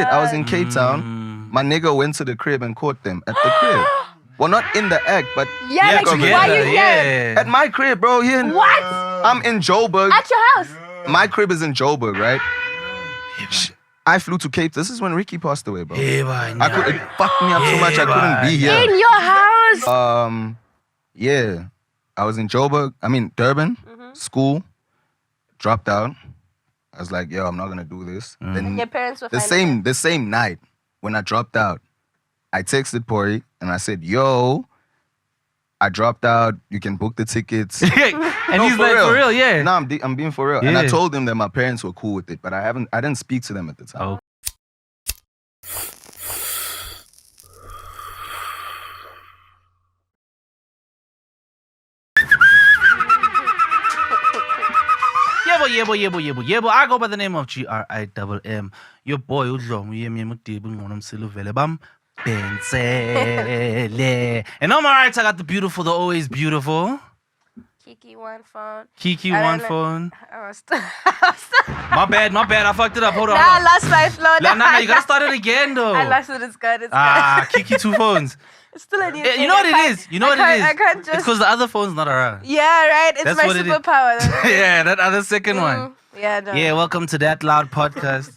right? I was in Cape Town. My nigga went to the crib and caught them at the crib. Well, not in the act, but like why you here? At my crib, bro. Here. What? I'm in Joburg. At your house? My crib is in Joburg, right? I flew to Cape. This is when Ricky passed away, bro. It fucked me up too much. I couldn't be here. In your house? Yeah. I was in Durban, school, dropped out. I was like, yo, I'm not gonna do this. Then and your parents were the same night when I dropped out, I texted Pori and I said, yo, I dropped out. You can book the tickets. And he's like, for real, yeah. No, I'm being for real. Yeah. And I told them that my parents were cool with it, but I didn't speak to them at the time. Oh. Yebo. I go by the name of Grimm. Your boy Udlong, and on my right, I got the beautiful, the always beautiful Kiki one phone. My bad. I fucked it up. Hold on. I lost my flow. No, you gotta start it again, though. I lost it. It's good. Kiki 2 phones. It's still a new Yeah, thing. you know what it is? I can't just... It's because the other phone's not around. Yeah, right? It's That's my what it is. superpower. Yeah, that other second one. Yeah, no. Yeah, welcome to That Loud Podcast.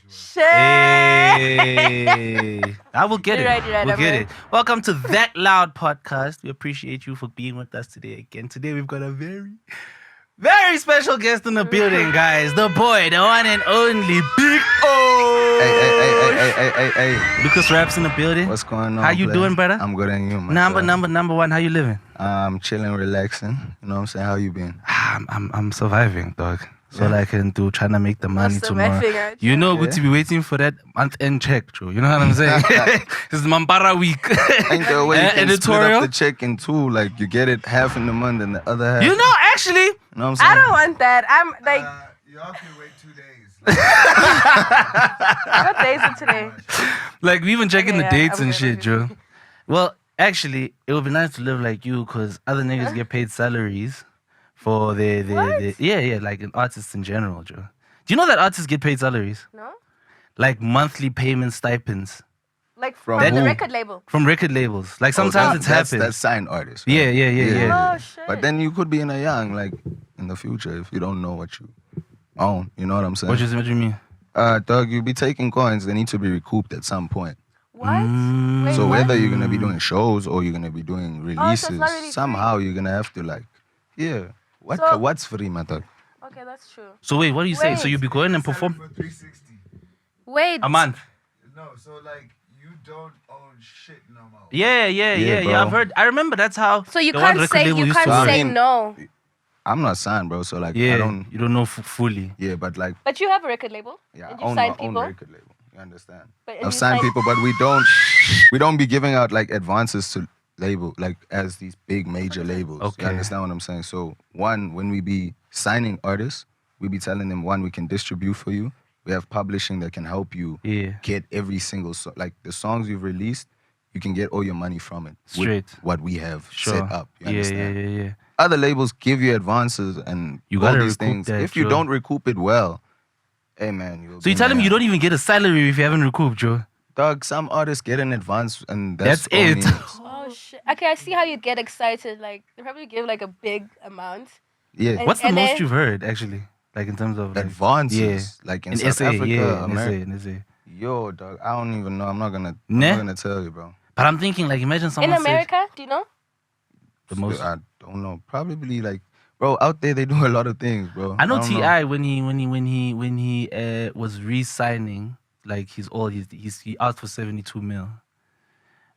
Shit. Hey. I will get You're it. right, We'll get it. Welcome to That Loud Podcast. We appreciate you for being with us today again. Today we've got a very, very special guest in the building, guys. The boy, the one and only Big O. Hey. LucasRaps in the building. What's going on? How you doing, brother? I'm good, and you, man. Number one. How you living? I'm chilling, relaxing. You know what I'm saying? How you been? I'm surviving, dog. So I can do, trying to make the money tomorrow. You know, good to be waiting for that month-end check, Joe. You know what I'm saying? This is Mambara week. Ain't there a way you can split up the check in two? Like, you get it half in the month and the other half. You know, actually. You know what I'm saying? I don't want that. I'm like... y'all can wait 2 days. What day is it today? Like, we even checking the dates and shit, okay. Joe. Well, actually, it would be nice to live like you because other niggas get paid salaries for the like artists in general, Joe. Do you know that artists get paid salaries? No? Like monthly payment stipends. Like From from the who? record label? From record labels. Like sometimes it's happened. That's signed artists. Right? Yeah. Oh, shit. But then you could be in a young, like, in the future if you don't know what you own. You know what I'm saying? What you mean? Dog, you be taking coins, they need to be recouped at some point. What? Wait, So what? whether you're going to be doing shows or you're going to be doing releases, not really somehow you're going to have to, like, So- what's free, my dog? Okay, that's true. So wait, what are you saying? So Wait. you be going and perform For 360. Wait. a month? No, so like you don't own shit no more. Yeah. bro. I've heard. I remember that's how. So you the one can't record say label used to work. say I mean- no. I'm not signed, bro, so, like, Yeah, I don't... you don't know fully. Yeah, but, like, But you have a record label. yeah, and I you own sign my own people. record label. You understand? But I've you signed sign- people, but we don't be giving out, like, advances to label, like, as these big major labels. Okay. You understand what I'm saying? So, one, when we be signing artists, we be telling them, one, we can distribute for you. We have publishing that can help you get every single song. Like, the songs you've released, you can get all your money from it. Straight. With what we have set up. You Yeah, understand? yeah. Other labels give you advances and You all gotta these recoup things. that, If you Joe. don't recoup it well, hey, man. So you tell them you don't even get a salary if you haven't recouped, Joe. Dog, some artists get an advance and That's all it. means. Oh shit. Okay, I see how you'd get excited. Like they probably give like a big amount. Yeah. And- What's the and most then- you've heard, actually? Like in terms of like, Advances. Like in South SA, Africa, yeah, America. in SA. Yo, dog, I don't even know. I'm not gonna tell you, bro. But I'm thinking, like, imagine someone In America, do you know? said the most. I don't know. Probably like, bro, out there they do a lot of things, bro. I know don't T.I. when he was re-signing, like he asked for 72 mil.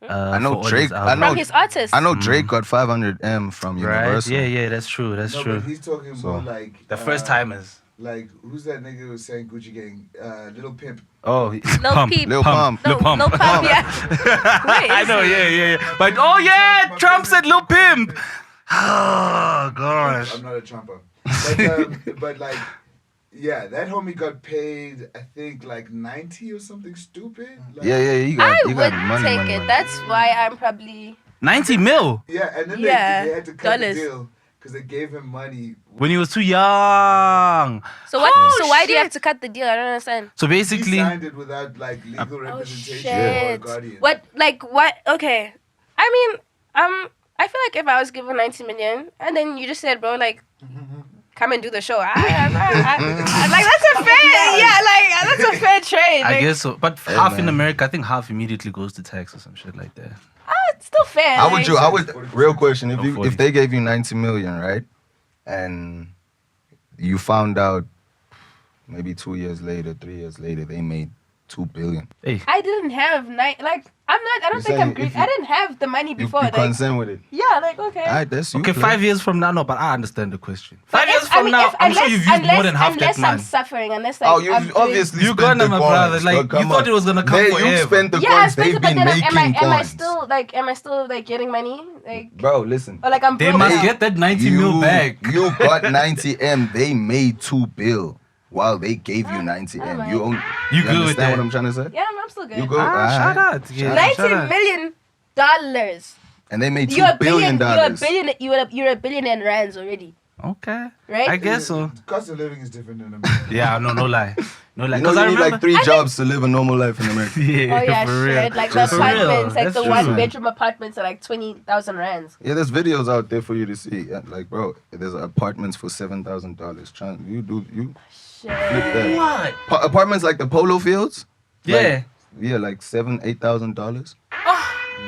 I know for all his Drake. I albums. know From his artist. I know Drake got 500M from Right? Universal. Yeah, that's true. That's No, true. but he's talking more like The first timers. Like who's that nigga who was saying Gucci Gang? Little Pimp. Oh, Lil Pump. Peep. Lil Pump. No, Lil Pump. no pump. Yeah. Wait, I know, yeah. But oh yeah, Trump said Lil Pimp. Oh gosh. I'm not a trumper. But like, yeah, that homie got paid, I think, like 90 or something stupid. Like, Yeah, you I got would money, take money, it. money. That's why I'm probably. 90 mil. Yeah, and then Yeah, they had to cut dollars. the deal because they gave him money. When he was too young. So what? Oh, so why do you shit. have to cut the deal? I don't understand. So He basically, signed it without like legal Oh representation or a shit! guardian. What? Like what? Okay. I mean, I feel like if I was given 90 million and then you just said, bro, like, come and do the show. Like that's a fair, yeah, like that's a fair trade. I Like, guess so. But Hey, half in man. America, I think half immediately goes to tax or some shit like that. it's still fair. How like, would you? How would? Real question: No, 40. if they gave you 90 million, right, and you found out maybe 2 years later, 3 years later, they made 2 billion. Hey, I didn't have like I don't You're think saying I'm if Greek. you- I didn't have the money You, before. you like, consent with it. yeah, like okay. All right, that's you. okay, play. 5 years from now, no, but I understand the question. But 5 years if- from I mean, now, if- I'm sure unless- you've used more than half unless that I'm money. suffering, unless like Oh, I'm you've doing- obviously You spent gonna, the my coins. brother, like, So you come thought on. it was gonna come You forever. spent the Yeah, I coins. spent They've it, but been then making am I coins. still like getting money? Like, Bro, listen. or like I'm They broke must now? get that 90 mil back. You got 90 M. They made 2 bill while they gave you 90 M. alright. You own. You good with understand that? what I'm trying to say? Yeah, I'm still good. You go. Shout alright. out. Yeah, Shout out. shout $90 out. million. And they made You're $2 a billion. billion. You're a billionaire in rands already, Okay. right? I guess so. Cost of living is different in America. Yeah, no lie. No lie. You know, Because you I need remember. like 3 jobs to live a normal life in America. Yeah, Oh yeah, for real. shit. Like the Just for real. apartments, like That's the true. 1-bedroom apartments are like 20,000 rands. Yeah, there's videos out there for you to see. Yeah, like, bro, there's apartments for $7,000. You Shit. flip that. What? Apartments like the Polo Fields. Yeah. Yeah, like $7,000-$8,000.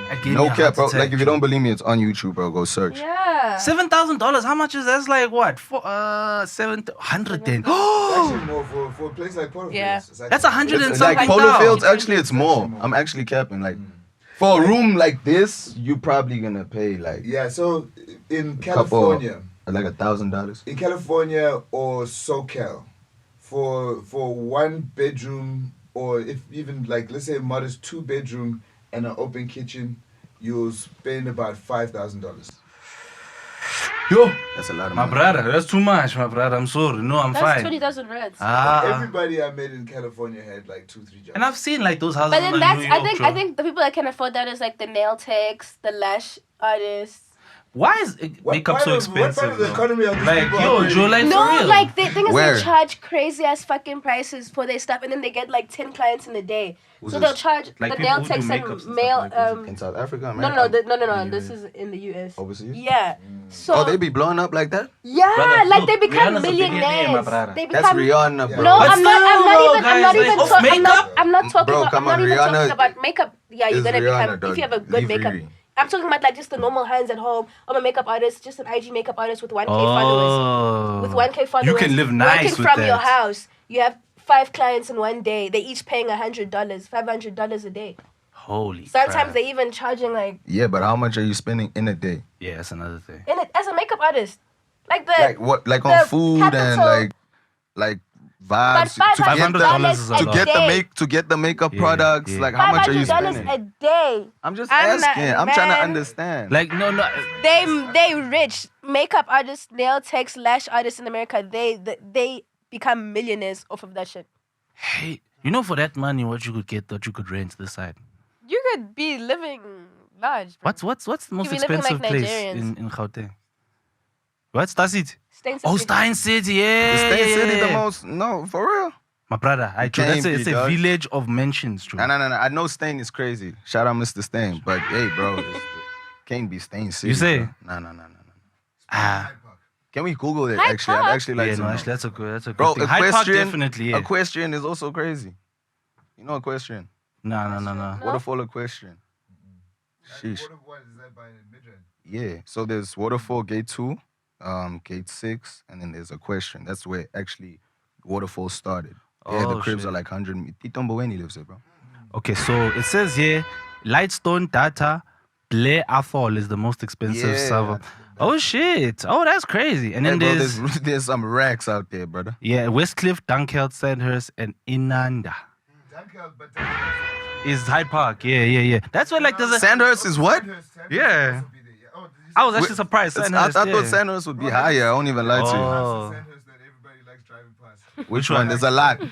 I gave No me a cap, heart bro. attack, Like if you don't believe me, it's on YouTube, bro. Go search. Yeah. $7,000. How much is that? That's like what? 700 then. Actually, more for a place like Port of Yeah. Fields, it's That's actually- 100 and It's like something Polo now. Fields. Actually, it's more. I'm actually capping. Like for a room like this, you probably gonna pay like Yeah, so in couple- California, like $1,000. in California or SoCal, for 1 bedroom or if even like let's say a modest 2-bedroom and an open kitchen, you'll spend about $5,000. Yo, That's a lot of my money. brother, that's too much, my brother. I'm sorry. No, I'm That's fine. 20,000 rands. Everybody I met in California had like 2-3 jobs. And I've seen like those houses. But then in that's New York, I think the people that can afford that is like the nail techs, the lash artists. Why is makeup so What part expensive? of the though? economy are these Like, people yo, operating Joe, in? like for No, real. like the thing is Where? they charge crazy ass fucking prices for their stuff, and then they get like 10 clients in a day. Who's So this? they'll charge Like the people nail who do techs and makeups and stuff male. like this. In South Africa, No, America. no. This is in the US. Overseas? Yeah. So Oh, they be blowing up like that? yeah, Brother, like look, they become Rihanna's a billionaire, my millionaires. brother. They That's become. Rihanna, bro. No, But I'm not even. guys, like, off makeup? I'm not talking. Bro, about, come I'm not on, even Rihanna talking about makeup. Yeah, you're is gonna Rihanna, become dog. if you have a good Leave makeup. Riri. I'm talking about like just the normal hands at home. I'm a makeup artist, just an IG makeup artist with 1K followers. Oh. With 1K followers, You can live nice working with from that. your house. You have 5 clients in one day. They each paying $100, $500 a day. Holy Sometimes crap. they even charging like Yeah, but how much are you spending in a day? Yeah, that's another thing. in it as a makeup artist, like the Like what? Like on the food and capital- like vibes but to get $500 is the a to lot. get the day. to get the makeup Yeah, products. yeah. Like how much are you $500 spending? a day. I'm just I'm not- asking. I'm trying to man. understand. Like, no. They rich makeup artists, nail techs, lash artists in America. They become millionaires off of that shit. Hey, you know, for that money, what you could get, that you could rent this side. You could be living large. Bro. What's the most be living expensive like place Nigerians. in Gauteng? What's Star City? Stein Oh, City. Stein City, yeah. Is State City the yeah. most? No, for real. My brother, can't it's be, a dog. village of mentions, Joe. No. I know Stain is crazy. Shout out Mr. Stain. But hey, bro, can't be Stain City. You say? Bro. No. Ah, Can we Google it? Hyde Actually, Park? I'd actually like yeah, to no, know. actually, that's a good Bro, thing. Hyde Park, equestrian, definitely, yeah. equestrian is also crazy. You know equestrian? No. No. Waterfall equestrian. Sheesh. What is that by Midrand? Yeah. So there's Waterfall Gate 2, Gate 6, and then there's equestrian. That's where actually Waterfall started. Yeah, the Oh, cribs shit. are like 100. Tito Mboweni lives there, bro. Okay, so it says here, Lightstone Data, Blair Athol is the most expensive Yeah. server. Oh, shit. Oh, that's crazy. And then Hey, bro, there's, there's some racks out there, brother. yeah, Westcliff, Dunkeld, Sandhurst, and Inanda. But Is Hyde Park. Yeah. That's where, like, there's a... Sandhurst is what? Yeah. I was actually surprised. I Sandhurst, thought yeah. Sandhurst would be higher. I won't even lie to Oh. Sandhurst that everybody likes driving past. you. Which one? There's a lot. Like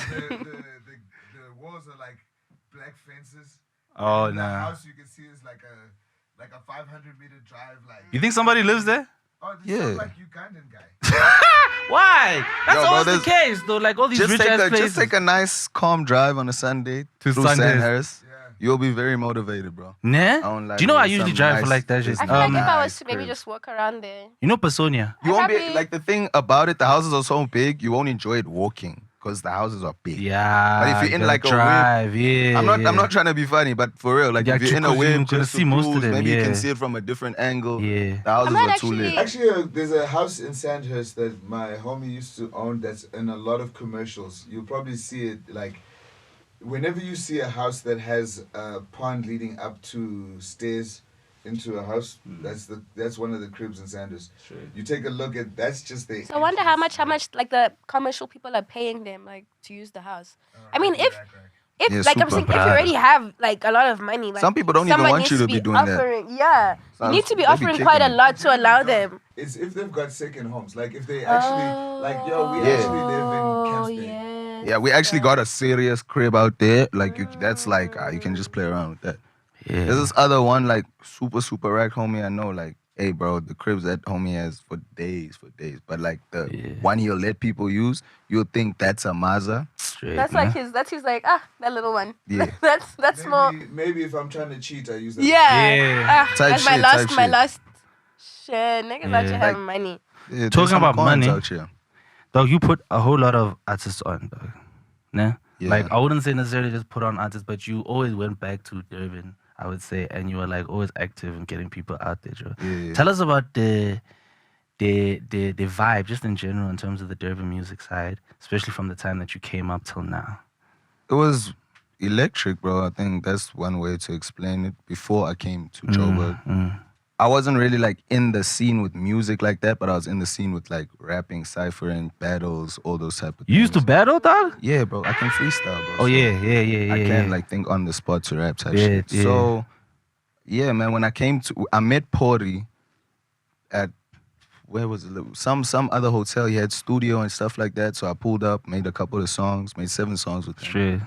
the walls are like black fences. Oh, And the nah. house you can see is like a 500-meter drive. Like You think somebody lives there? Oh, this Yeah. sounds like Ugandan guy. Why? That's Yo, bro, always the there's- case, though. Like all these rich ass places. Just take a nice calm drive on a Sunday To through Sandhurst. Sandhurst. Yeah. You'll be very motivated, bro. Nah? don't lie Do you know to I you, usually some drive for nice- like that shit? I feel like if I was Nice to maybe cribs. just walk around there. You know Personia? You won't be probably- like the thing about it. The houses are so big, you won't enjoy it walking because the houses are big. Yeah. But if you're in gotta like a whip- drive, yeah. I'm yeah. not trying to be funny, but for real, like Yeah, if you're in a because whip, you're gonna just to see most of cruise, them, maybe you yeah. can see it from a different angle. Yeah. The houses might are too actually- lit. Actually, there's a house in Sandhurst that my homie used to own that's in a lot of commercials. You'll probably see it like whenever you see a house that has a pond leading up to stairs into a house, that's one of the cribs in Sandhurst. Sure. You take a look at that's just the. So I wonder how much like the commercial people are paying them like to use the house. I mean, if Yeah, like I'm super saying, if you bad. already have like a lot of money, like Some people don't even someone want needs you to be doing that. offering, Yeah, you need to be They be offering quite a kicking it. lot to allow them. It's if they've got second homes. Like if they actually we Yeah. actually live in Camps Bay. Yeah. Yeah, we actually got a serious crib out there. Like that's like you can just play around with that. Yeah. There's this other one like super rack homie I know. Like, hey bro, the cribs that homie has for days. But like the one he'll let people use, you'll think that's a Mazda. Straight, That's man. like that little one. Yeah. that's more. Maybe if I'm trying to cheat, I use that. Yeah. Type That's my shit, last, type my shit. last. Shit, niggas out here Yeah. having money. Yeah, there's Talking some about coins money. out here. Dog, you put a whole lot of artists on, dog. Nah? Yeah. Like, I wouldn't say necessarily just put on artists, but you always went back to Durban, I would say, and you were like always active in getting people out there, Joe. Yeah. Tell us about the vibe, just in general, in terms of the Durban music side, especially from the time that you came up till now. It was electric, bro. I think that's one way to explain it. Before I came to Joburg, I wasn't really like in the scene with music like that, but I was in the scene with like rapping, ciphering, battles, all those type of things. You used to battle, dog? Yeah, bro. I can freestyle, bro. Oh, so yeah. I can like think on the spot to rap type Yeah, shit. yeah. So, yeah, man. When I met Pori at where was it? Some other hotel. He had studio and stuff like that. So I pulled up, made a couple of songs, made 7 songs with him Straight.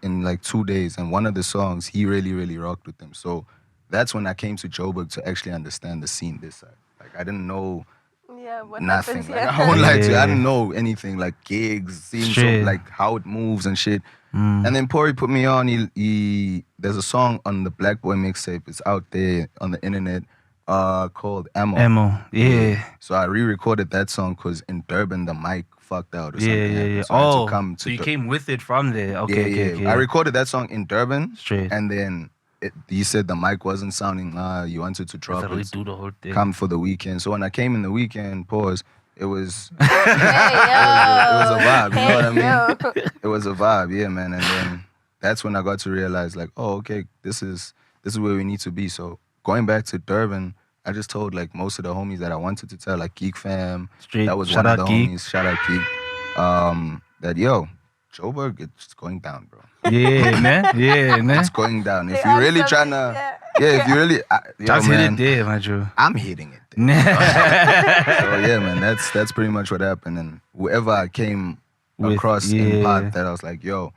in like 2 days. And one of the songs, he really rocked with them. So that's when I came to Joburg to actually understand the scene this side. Like I didn't know Yeah, what nothing. happens Like, here? I won't lie to you. Yeah. I didn't know anything like gigs, scenes, Straight. so, like how it moves and shit. And then Pori put me on. He there's a song on the Black Boy mixtape. It's out there on the internet called Ammo. Emo, yeah. So I re-recorded that song because in Durban the mic fucked out or something. Yeah. happened. So I had to come to so you Dur- came with it from there. Okay, yeah. okay. I recorded that song in Durban. Straight. And then he said the mic wasn't sounding. You wanted to drop So it. redo the whole thing. Come for the weekend. So when I came in the weekend, it was Hey, yo. it was a vibe, you know what I mean? Hey, yo. it was a vibe, yeah, man. And then that's when I got to realize, like, oh, okay, this is where we need to be. So going back to Durban, I just told like most of the homies that I wanted to tell, like Geek Fam. Straight. That was Shout one of out the Geek. homies. Shout out Geek. That yo, Joburg, it's going down, bro. Yeah, man. Yeah, man. It's going down. If They you're are really something, trying to, yeah. if you really, yo, Just hit man, it there, my Joe. I'm hitting it. There. So yeah, man, that's pretty much what happened. And whoever I came With, across yeah. in part, that I was like, yo,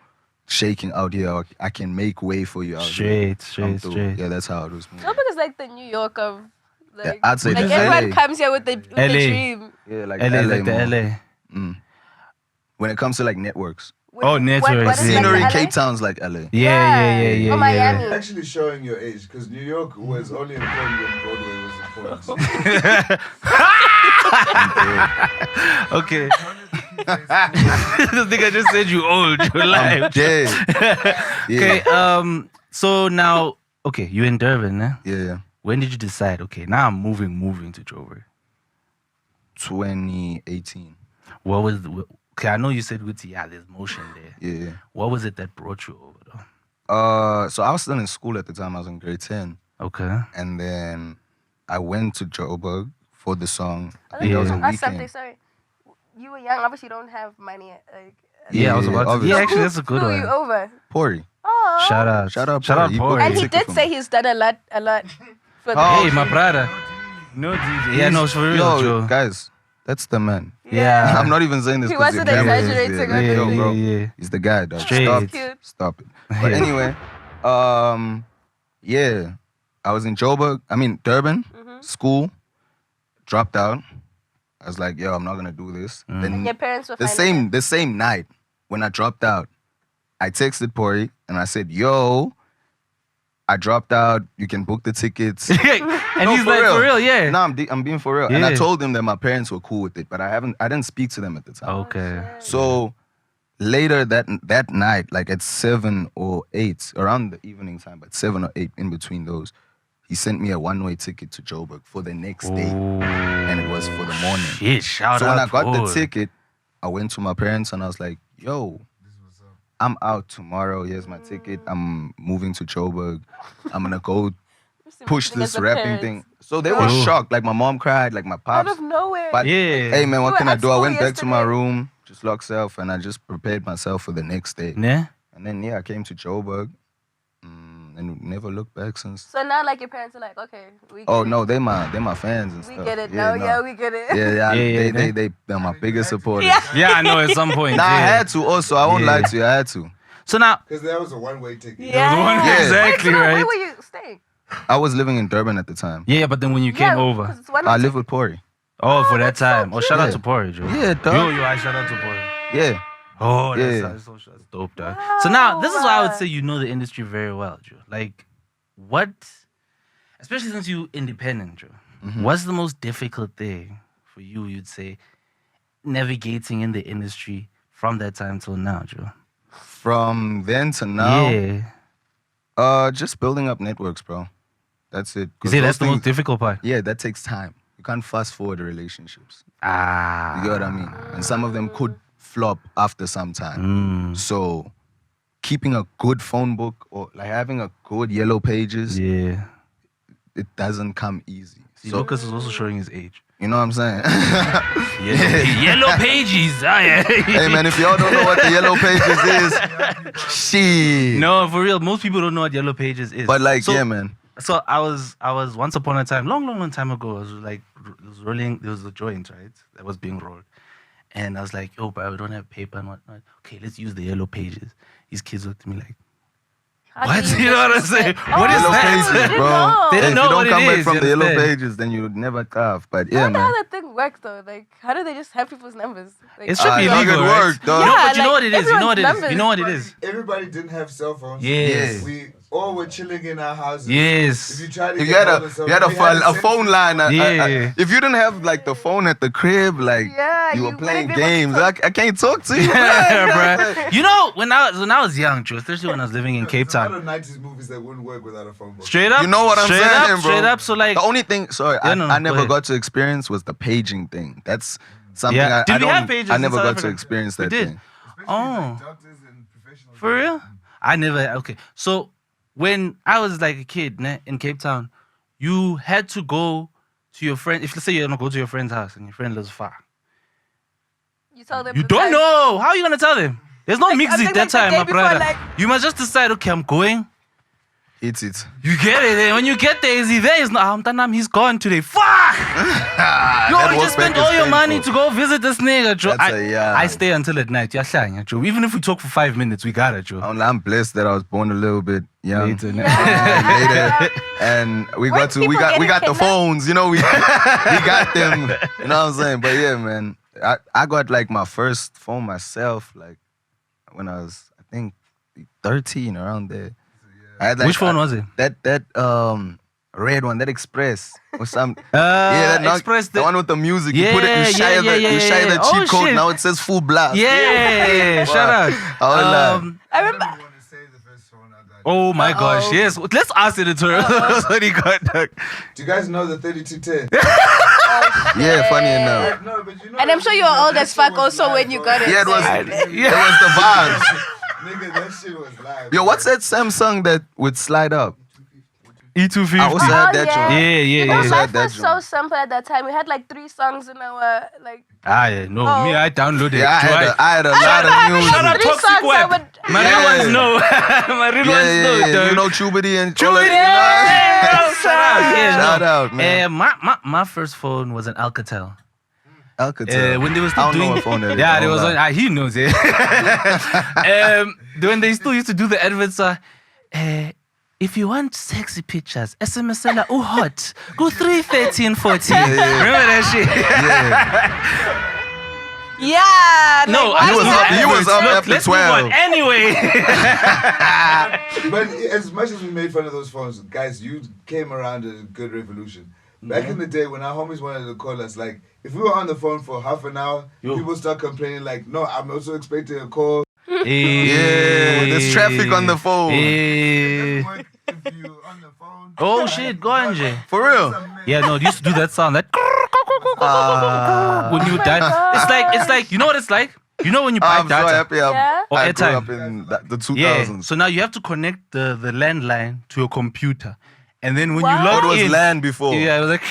shaking out here, I can make way for you out here. Come through. Straight. Yeah, that's how it was moving. Joburg is like the New York of. Like, Yeah, I'd say like that's everyone LA. comes here with the LA. dream. Yeah, like LA, like the more. LA. When it comes to like networks, Oh, networks, What is yeah. scenery, like Cape Town's like LA. Yeah. Or Miami. Actually showing your age, because New York was only important when Broadway was important. Okay. This nigga just said you old. You're I'm live. dead. Yeah. Okay. So now, okay, you in Durban, eh? Yeah. When did you decide? Okay, now I'm moving to Joburg. 2018. What was? Okay, I know you said Gucci. Yeah, there's motion there. Yeah. What was it that brought you over though? So I was still in school at the time. I was in grade 10. Okay. And then I went to Joburg for the song. I I think that was a think ask something. weekend. Sorry, you were young. Obviously, you don't have money. Like, Yeah, I was Yeah, about to. obviously. Yeah, actually, that's a good who you one. over? Pori. Oh. Shout out, Shout out, shout out, Pori. He Pori. put And he Take it did from say me. he's done a lot for the Oh, Hey, my brother. No DJ. Yeah, no, it's for real, Yo, Joe. guys, that's the man. Yeah. I'm not even saying this He because wasn't exaggerating or Yo, anything. bro, Yeah. he's the guy, dog. Straight. Stop, Cute. stop it. But anyway, yeah, I was in Joburg. I mean Durban, school. dropped out. I was like, yo, I'm not gonna do this. Then And your parents were the same night when I dropped out, I texted Pori and I said, yo, I dropped out. You can book the tickets. And he's like, for real, yeah. No, I'm being for real. Yeah. And I told him that my parents were cool with it, but I didn't speak to them at the time. Okay. So later that night, like at 7 or 8, around the evening time, but 7 or 8 in between those, he sent me a one-way ticket to Joburg for the next day. And it was for the morning. Shit, shout So out when I got the Paul. ticket, I went to my parents and I was like, yo, I'm out tomorrow. Here's my ticket. I'm moving to Joburg. I'm going to go push this rapping thing. So they were shocked. Like my mom cried, like my Out pops. of nowhere. But Yeah. hey man, what You can were I at do? I school went back to my yesterday. room, just locked self, and I just prepared myself for the next day. Yeah. And then I came to Joburg, and never looked back since. So now, like, your parents are like, okay, we get Oh it. no, they my fans and We stuff. get it. Yeah, Yeah, we get it. Yeah, they're my biggest supporters. Yeah. Yeah, I know at some point. Nah, I yeah. had to also. I won't lie to you. I had to. So now, Because that was a one-way ticket. Yeah. exactly, Wait, so right? Where were you staying? I was living in Durban at the time. yeah, but then when you came over, 'cause it's one I way live with Pori. for that that's so time. Oh, shout out cute. to Porridge, Joe. Yeah, dog. Yo, I shout out to Porridge. Yeah. Oh, Yeah. that's dope, dog. So now, this is why I would say you know the industry very well, Joe. Like, what, especially since you independent, Joe, what's the most difficult thing for you, you'd say, navigating in the industry from that time till now, Joe? From then to now, Yeah. just building up networks, bro. That's it. You 'Cause say those that's the most things- difficult part? Yeah, that takes time. You can't fast forward the relationships. Ah. You get what I mean? And some of them could flop after some time. So keeping a good phone book or like having a good yellow pages, Yeah. it doesn't come easy. See, So Lucas is also showing his age. you know what I'm saying? Yellow pages. Ah, yeah. Hey man, if y'all don't know what the yellow pages is, shit. No, for real. Most people don't know what yellow pages is. But like, So- yeah, man. So I was once upon a time, long time ago, I was like, it was rolling, there was a joint, right? That was being rolled. And I was like, yo, bro, we don't have paper and whatnot. Okay, let's use the yellow pages. These kids looked at me like, How what? do You know what I'm saying? What is Yellow that? pages, didn't bro. know. They Hey, didn't if know you don't what it come back is, from you the yellow understand? pages, then you would never carve. But I yeah, wonder man. how that thing works though. Like, how do they just have people's numbers? Like, It should be I think illegal, it right? worked, dog. No, Yeah, but you know like, what it is. You know what it is. You know what it is. Everybody didn't have cell phones. Yes. We all were chilling in our houses. If Yes. you tried to If get you had hold a of someone, you had a, we phone, a send- phone line, Yeah. if you didn't have like the phone at the crib, like Yeah, you you were playing wouldn't be able to games, I can't talk to you. Yeah, bro. You know, when I was young, Joe, especially when I was living in Cape There's a lot Town. of 90s movies that wouldn't work without a phone book. Straight up. You know what I'm straight saying, up, bro? Straight up. So like, The only thing, sorry, Yeah, no, I go never ahead. got to experience was the paging thing. That's something Yeah. I Did we don't. have pages I in never South got to Africa? experience We that did. thing. Oh. Doctors and professionals. For real? I never. Okay. So when I was like a kid in Cape Town, you had to go to your friend. If let's say you're gonna go to your friend's house and your friend lives far, you tell them. you the don't time. know how are you gonna tell them. There's no Like, mix I'm it thinking that like the time, day my before, brother. like- You must just decide. Okay, I'm going. It's it. You get it. And when you get there, is he there? He's not. He's gone today. Fuck! You That already walk just spent back is all your money painful. to go visit this nigga, Joe. That's a yeah. I stay until at night. Yeah, Joe. Even if we talk for 5 minutes, we got it, Joe. I'm blessed that I was born a little bit young. Later, Later, and we When got people we getting got the kidnapped? phones, you know, we got them. You know what I'm saying? But yeah, man, I got like my first phone myself, like when I was, I think, 13, around there. I had, like, Which phone was it? That red one, that Express or something. Yeah, that Express. the one with the music. You put it, Yeah, you share yeah, the cheat Oh, code. shit. Now it says full blast. Yeah, shout out. I remember. I want to say the first phone I got. Oh my gosh, yes. Let's ask the editor. That's what he got. Dog. Do you guys know the 3210? Yeah, funny enough. No, but you know And I'm sure you were old as fuck also when you got it. Yeah, it was. so- It was the vibes. Nigga, that shit was live. Yo, what's that Samsung that would slide up? E250. I also had that yeah. joint. Yeah, You know, yeah, yeah. life that was so joint. simple at that time. We had like 3 songs in our like. Yeah, no, me, I downloaded it. Yeah, I had a lot of music. Shout out Three Toxic songs I Web. would. My real Yeah. ones know. My real ones know. Yeah. dog. You know Chubity and all Chubity, that, yeah. Shout out. Yeah, Shout no. out, man. My first phone was an Alcatel. Alcatel. When they were I still don't know doing what phone that is. yeah, I there won't was lie. on, he knows it. When they still used to do the adverts, if you want sexy pictures, SMSela hot. Go 31314. Remember that shit? Yeah. No, he was up after let's 12. move on. Anyway. But as much as we made fun of those phones, guys, you came around a good revolution. Back in the day when our homies wanted to call us, like, if we were on the phone for half an hour, people start complaining, like, no, I'm also expecting a call. Yeah, there's traffic on the phone. It doesn't work if you're on the phone. Oh shit, go on, Jay. For real. Yeah, no, they used to do that sound, that when you die. It's like, you know what it's like? You know when you buy I'm so data happy Yeah. or I grew airtime? up in the 2000s. Yeah. So now you have to connect the landline to your computer, and then when you What? log What was in, LAN before? yeah, it was like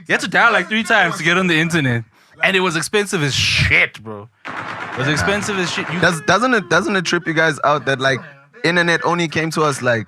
you had to dial like 3 times to get on the internet, and it was expensive as shit, bro. It was expensive as shit. Doesn't it trip you guys out that like internet only came to us like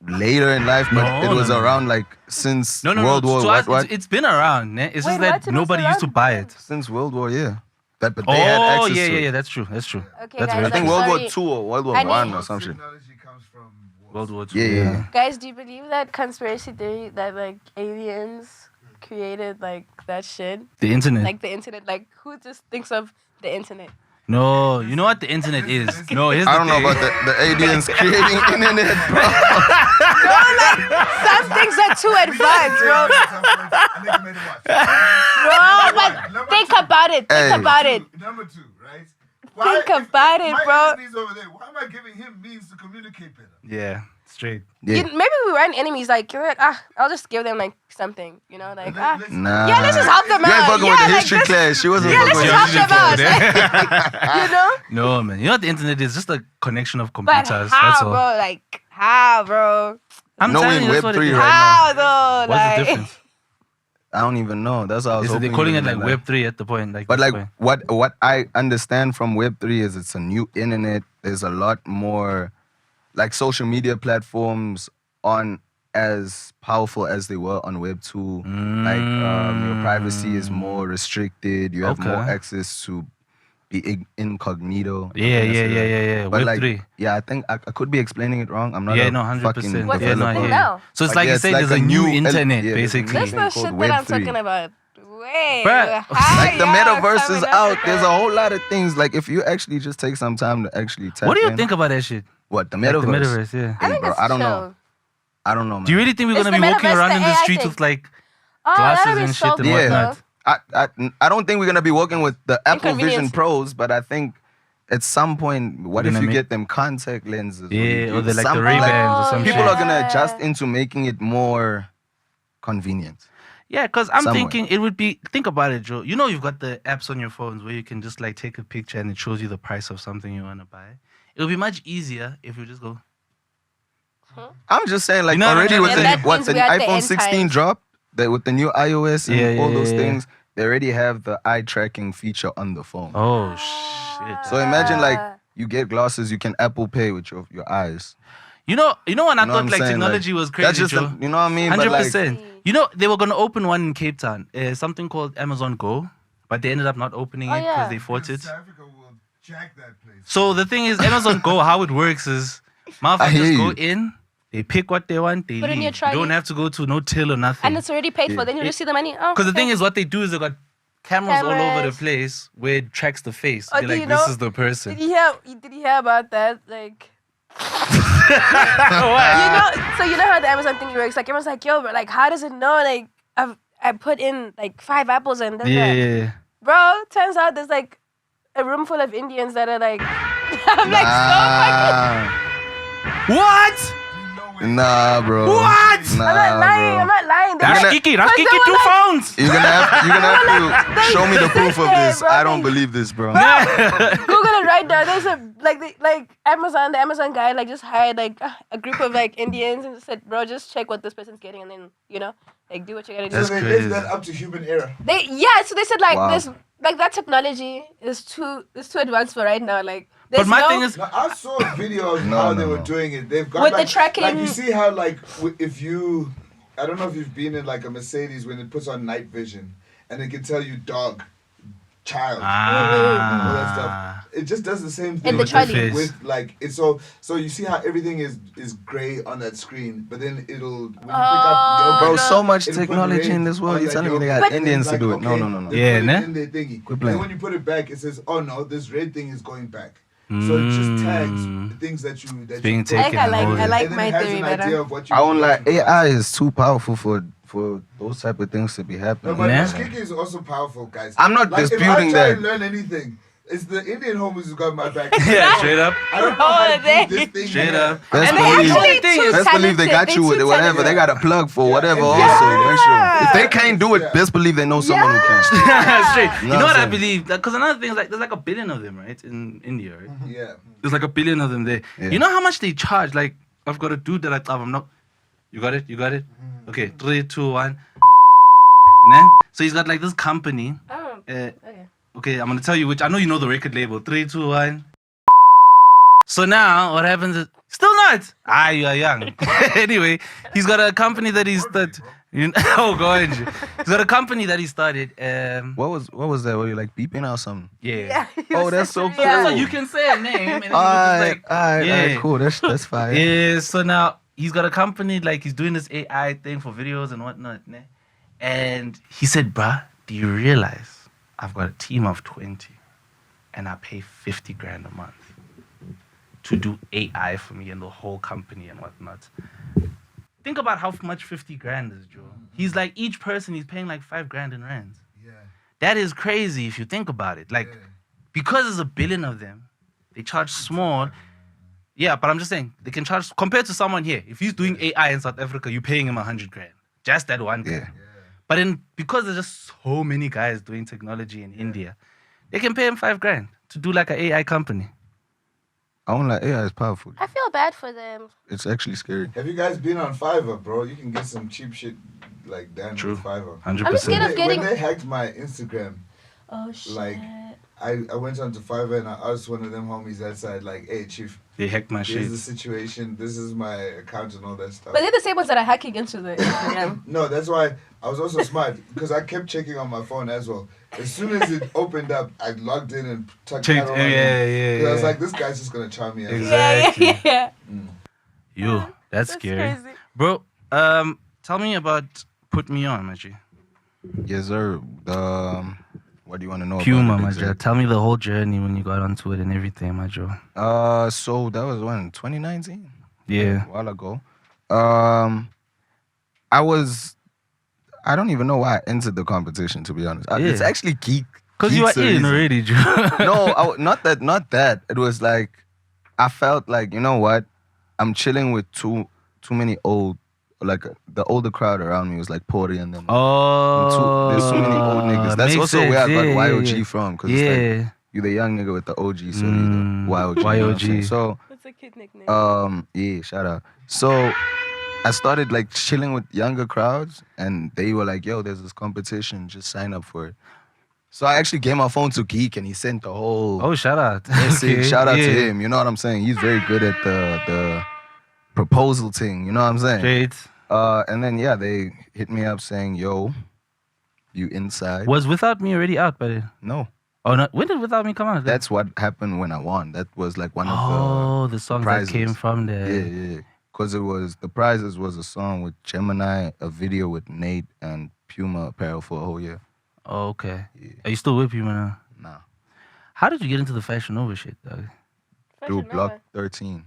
later in life, but No, it was no. around like since No, World War to what? us, it's been around. Ne? It's Wait, just that what? It was nobody used to around? buy it. Since World War, yeah. But they had Oh access yeah, to yeah, it. yeah. That's true. That's true. Okay, That's guys, very I think true. World War Sorry. II or World War I need- One or some shit. Technology comes from World War II. Yeah. Guys, do you believe that conspiracy theory that like aliens created like that shit? The internet. Like the internet? Like who just thinks of the internet? No, you know what the internet is. No, here's I the don't know thing. about the aliens creating internet, bro. Some things are too advanced, bro. Bro, but think about it. Hey. Think about it. Number 2, right? Think about it, bro. My enemy's over there. Why am I giving him means to communicate better? Yeah, straight. Yeah. Maybe we weren't enemies. Like you're like, I'll just give them like something, you know, like Nah. yeah, let's just help them You ain't out. fucking Yeah, with the like, history let's- class. She wasn't Yeah, fucking let's with just the help history them class. out. You know? No, man. You know what the internet is? Just a connection of But computers. how, That's all. bro? Like how, bro? I'm No, telling in you, that's what it Web3 is. right How though? What's Like the difference? I don't even know. That's what I was Is it hoping. they're calling you it like would Web3 at the point? Like, But this like way. what I understand from Web3 is it's a new internet. There's a lot more like social media platforms aren't as powerful as they were on Web2. Like your privacy is more restricted. You have more Okay. access to be incognito. Yeah. But Web3. like, yeah, I think I could be explaining it wrong. I'm not Yeah, a no, fucking 100%. What's Yeah, no, I the thing hear developer. you. now? So it's But like yeah, you it's said, like there's a new yeah, internet, there's a new basically. that's thing the called shit that I'm Web3. talking about. Wait, Bruh. how Like the y'all metaverse coming is up out. with There's a that? whole lot of things. Like if you actually just take some time to actually tap What do you in. think about that shit? What the Like metaverse? the metaverse, yeah. I Hey, think bro, it's I don't chill. know. I don't know, man. Do you really think we're It's gonna the be walking metaverse, around the in the AI streets thing. with like Oh, glasses that'd be and so shit and cool, whatnot? though. I don't think we're gonna be working with the Apple Vision Inconvenience. Pros, but I think at some point, what We're if gonna you make- get them contact lenses? Yeah, or the like the something Ray-Bans or some people shit. are gonna Yeah. adjust into making it more convenient. Yeah, because I'm Somewhere. thinking it would be. Think about it, Joe. You know, you've got the apps on your phones where you can just like take a picture and it shows you the price of something you want to buy. It would be much easier if you just go. I'm just saying, like You know what I already mean? with Yeah, the, that what means the we're at the iPhone end 16 times. dropped, that with the new iOS and Yeah, all yeah, those yeah. things, they already have the eye tracking feature on the phone. Oh shit! So imagine like you get glasses, you can Apple Pay with your eyes. You know when I You know what thought I'm like saying? technology Like, was crazy, That's just Joe. you know what I mean? But, like, 100%. You know they were gonna open one in Cape Town, something called Amazon Go, but they ended up not opening Oh, it because yeah. they fought it. South Africa will jack that place. So the thing is, Amazon Go, how it works is, I motherfuckers hear go you. in, they pick what they want, they Put in leave. your You trolley. don't have to go to no till or nothing. And it's already paid for. Then you just see the money. Oh, Because the thing okay. is, what they do is they got cameras all over the Cameras. place where it tracks the face. Oh, They're do like, you this know- is the person. Did you hear about that? Like, you know, so you know how the Amazon thing works. Like everyone's like, yo, but like, how does it know? Like, I put in like 5 apples and then Yeah. bro. Turns out there's like a room full of Indians that are like, I'm like so fucking. What? Nah, bro. What? Nah, I'm not lying. bro. I'm not lying. They're That's like, Kiki. That's Because Kiki. they were 2 like- phones. You're gonna have to show me the proof of this. bro, I don't they- believe this, bro. Google it right now. There's a like the Amazon guy like just hired like a group of like Indians and said, bro, just check what this person's getting and then like do what you gotta do. That's So they crazy. left that up to human error. So they said like Wow. this like that technology is too advanced for right now. Like But there's my no, thing is, Now, I saw a video of No, how no, they were no. doing it. They've got With the like, tracking- Like you see how like if you, I don't know if you've been in like a Mercedes when it puts on night vision and it can tell you dog, child, all that stuff. it just does the same thing In the trolley. with like it's so you see how everything is gray on that screen, but then it'll when you pick up yogurt, Bro, so much it'll put technology red in this world. on You're that telling me they yogurt, got and Indians then to do it? it's No, like, no, okay, no, no. they Yeah, put it nah? in their thingy. Quit And playing. then when you put it back, it says, oh no, this red thing is going back. So it just tags the things that you being you put. taken I like and like and then my it has theory an idea better. of what you I won't lie. what you buy. AI is too powerful for those type of things to be No, happening. but Nah. Mushkiki is also powerful, guys. I'm not like, disputing if I try that. and learn anything, it's the Indian homies who got my back. Yeah, straight up. I don't know how to they- do this thing. Straight here. up. Best And they believe, actually too best believe they got talented. you with They too whatever. They got a plug for whatever. Yeah. Also, make sure. Yeah. If they can't do it, Yeah. best believe they know someone who can. Straight. You know what I saying? believe? Because another thing is like there's like a billion of them, right? In India, right? Yeah. There's like a billion of them there. Yeah. You know how much they charge? Like I've got a dude that I'm not. You got it? You got it? Okay, 3, 2, 1. Nah? So he's got like this company. Oh, Uh, okay. okay, I'm gonna tell you which. I know you know the record label. 3, 2, 1. So now what happens is still not. You are young. Anyway, he's got a company that oh god. He's got a company that he started. What was that? Were you like beeping or something? Yeah. Oh, that's so cool. So you can say a name and then you Alright, just like alright, cool. That's fine. Yeah, so now he's got a company, like he's doing this AI thing for videos and whatnot. Ne? And he said, bruh, do you realize I've got a team of 20 and I pay 50 grand a month to do AI for me and the whole company and whatnot. Think about how much 50 grand is, Joe. He's like, each person he's paying like 5 grand in rands. Yeah. That is crazy if you think about it. Like, because there's a billion of them, they charge small. Yeah, but I'm just saying, they can charge, compared to someone here, if he's doing AI in South Africa, you're paying him 100 grand. Just that one guy. Yeah. But because there's just so many guys doing technology in India, they can pay him 5 grand to do like an AI company. I won't lie, AI is powerful. I feel bad for them. It's actually scary. Have you guys been on Fiverr, bro? You can get some cheap shit like that True. with Fiverr. 100%. I'm scared of getting. When they hacked my Instagram, Oh shit. like, I went onto Fiverr and I asked one of them homies that side, like, hey, chief, They hacked my here's shit. the situation. This is my account and all that stuff. But they're the same ones that are hacking into the Instagram. No, that's why I was also smart because I kept checking on my phone as well. As soon as it opened up, I logged in and checked Checked, out. yeah. I was like, this guy's just gonna charm me out. Exactly. Yeah. Yo, that's scary. Crazy. Bro, tell me about Put Me On, Maji. Yes, sir. What do you want to know Puma, about it Majo. exactly? Tell me the whole journey when you got onto it and everything, Majo. So that was when 2019. Yeah. A while ago. I don't even know why I entered the competition, to be honest. It's Yeah. actually geek. Because you were geek's the in reason. already, Joe. No, not that. It was like I felt like, you know what? I'm chilling with too many old, like the older crowd around me was like Pori and them. Oh. There's so many old niggas. That's makes also sense. where I got Yeah, YOG yeah. from, because it's like Yeah. you're the young nigga with the OG, so you're the YOG. you know what I'm YOG. saying? So That's a kid nickname. yeah, shout out. So I started like chilling with younger crowds, and they were like, "Yo, there's this competition. Just sign up for it." So I actually gave my phone to Geek, and he sent the whole Oh, shout out. message. Okay, Shout out yeah. to him. You know what I'm saying? He's very good at the proposal thing. You know what I'm saying? Straight. And then yeah, they hit me up saying, "Yo, you inside?" Was Without Me already out by then? No, Oh, no. When did Without Me come out? that's what happened when I won. That was like one of the songs prizes. that came from there. yeah. Because it was the prizes was a song with Gemini, a video with Nate, and Puma apparel for a whole year. Oh, okay. Yeah. Are you still with Puma now? Nah, How did you get into the Fashion Nova shit, dog? through Fashion Block Nova. 13.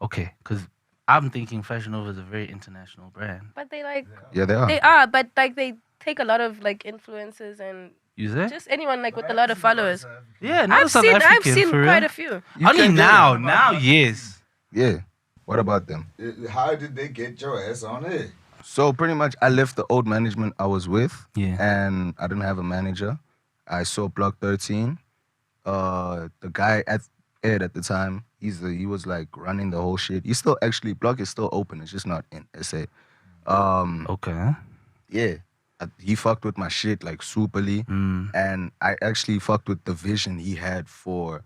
Okay, because I'm thinking Fashion Nova is a very international brand. But they like Yeah, they are. they are, but like they take a lot of like influences and You say? just anyone like with a lot of followers. Yeah, not I've South seen African, for quite real. a few. You Only can get now. it. Now, yes. Yeah. What about them? How did they get your ass on it? So pretty much, I left the old management I was with, Yeah. and I didn't have a manager. I saw Block 13. The guy at Ed at the time, he was like running the whole shit. He's still actually Block is still open. It's just not in SA. Okay. Yeah, he fucked with my shit like superly, and I actually fucked with the vision he had for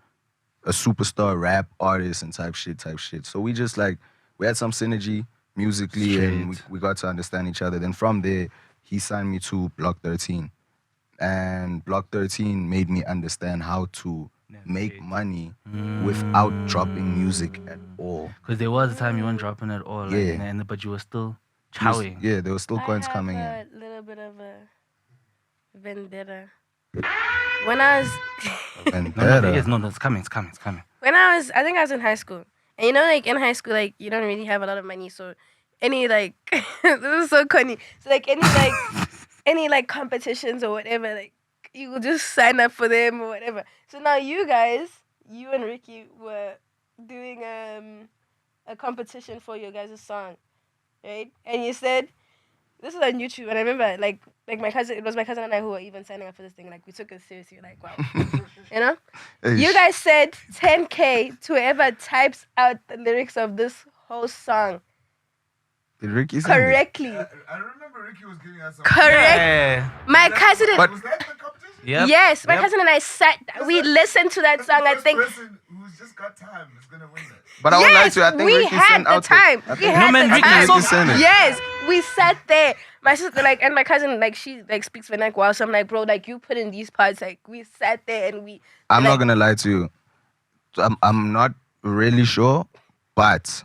a superstar rap artist and type shit. So we just like we had some synergy musically, and we got to understand each other. Then from there, he signed me to Block 13, and Block 13 made me understand how to make money without dropping music at all. Because there was a time you weren't dropping at all. Like, Yeah. but you were still chowing. Yeah, there were still coins coming in. I have a little bit of a vendetta. When I was... No, it's coming. When I think I was in high school. And you know, like, in high school, like, you don't really have a lot of money. So, any, like... this is so funny. So, like, any, like, competitions or whatever, like, you will just sign up for them or whatever. So, now you guys, you and Ricky were doing a competition for your guys' song, right? And you said... This is on YouTube, and I remember, like my cousin, it was my cousin and I who were even signing up for this thing. Like, we took it seriously, like, wow. You know? You guys said 10K to whoever types out the lyrics of this whole song. Did Ricky say correctly? I remember Ricky was giving us some... Correct. Yeah. My cousin... Was that the competition? Yep. Yes, my cousin and I we listened to that song, I think... The person who's just got time is going to win it. But I would like to. I think we Ricky had sent the out time. We had the time. Ricky sent it. Yes, we sat there. My sister, like, and my cousin, like, she, like, speaks vernacular. So I'm like, bro, like, you put in these parts. Like, we sat there and we... I'm like, not going to lie to you. I'm not really sure, but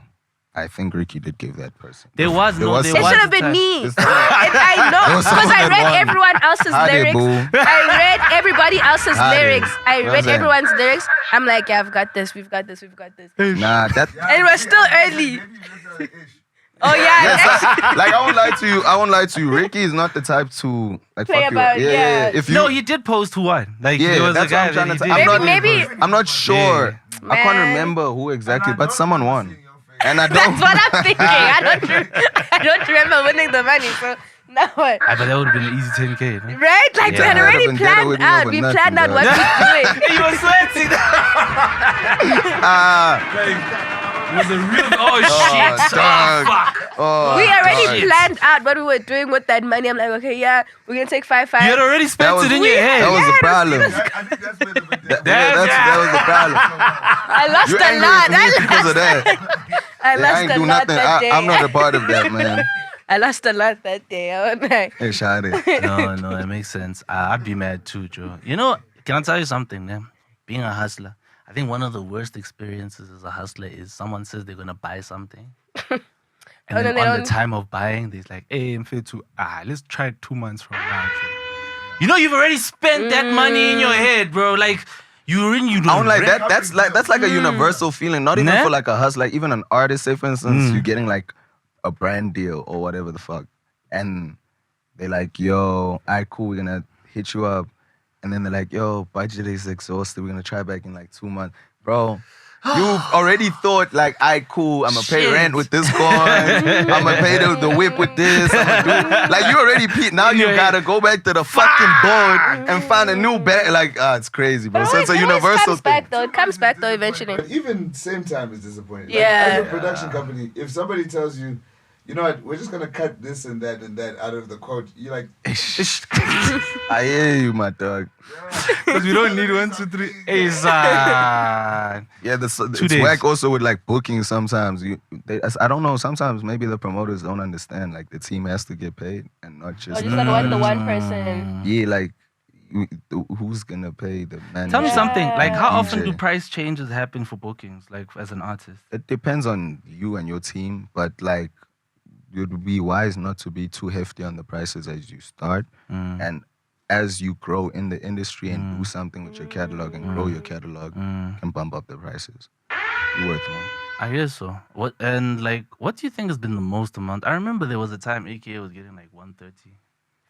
I think Ricky did give that person. There was it should have been me. And I know, There was because I someone read that won. everyone else's Howdy, lyrics. boo. I read everybody else's Howdy. lyrics. I What's read that? everyone's lyrics. I'm like, yeah, I've got this. We've got this. Nah, that... And it was still early. Oh, yeah. Yes, like I won't lie to you. Ricky is not the type to like Play fuck about, you. Up. yeah. If you, No, he did post who won. Like, Yeah, there was a that's what guy I'm trying that to he tell- did. I'm not- maybe. I'm not sure. I can't Man. remember who exactly, but someone won. And I don't. That's what I'm thinking. I don't remember winning the money. So now what? But that would have been an easy 10K. No? Right? Like, we Yeah. had already That'd have been planned out. over We nothing, planned out dog. what we're doing. You were sweating. It was a real. Oh, shit. dog. Fuck. Oh, We already dog. planned out what we were doing with that money. I'm like, okay, yeah, we're going to take 5. You had already spent was- it in your head. That was the problem. I think that's where the... That was the problem. I lost You a angry lot. with me because of that. I Yeah, I lost ain't a do lot nothing. that day. I'm not a part of that, man. I lost a lot that day. I was like, Hey, Shadi. No, it makes sense. I'd be mad too, Joe. You know, can I tell you something, man? Being a hustler, I think one of the worst experiences as a hustler is someone says they're gonna buy something, and then then they on the don't- time of buying, they're like, "Hey, I'm fit to let's try 2 months from now." Joe. You know, you've already spent that money in your head, bro. Like you I don't like that. That's like a universal feeling. Not even Nah. for like a hustler. Like even an artist, say for instance, you're getting like a brand deal or whatever the fuck, and they're like, "Yo, alright, cool, we're gonna hit you up," and then they're like, "Yo, budget is exhausted. We're gonna try back in like 2 months, bro." You've already thought like, "Alright, cool, I'm gonna pay Shit. rent with this coin. I'm gonna pay the whip with this." Like you already now you Yeah. gotta go back to the fucking board and find a new bag. Like it's crazy, bro. So it's a it always universal comes thing. back, though. It comes back, though, eventually. But even same time is disappointing. Like, Yeah. as a production company, if somebody tells you, you know what, we're just gonna cut this and that out of the quote, you're like, I hear you, my dog. because we don't need 1, 2, 3. Hey, son. Yeah, 2 it's days. whack also with like booking sometimes. I don't know, sometimes maybe the promoters don't understand like the team has to get paid and not Or just, just like the one person. yeah, like who's gonna pay the manager? Tell me something. Like, how DJ. often do price changes happen for bookings? Like, as an artist. It depends on you and your team, but like it would be wise not to be too hefty on the prices as you start. And as you grow in the industry and do something with your catalog and grow your catalog, can bump up the prices. You're worth more. I guess so. What do you think has been the most amount? I remember there was a time AKA was getting like 130.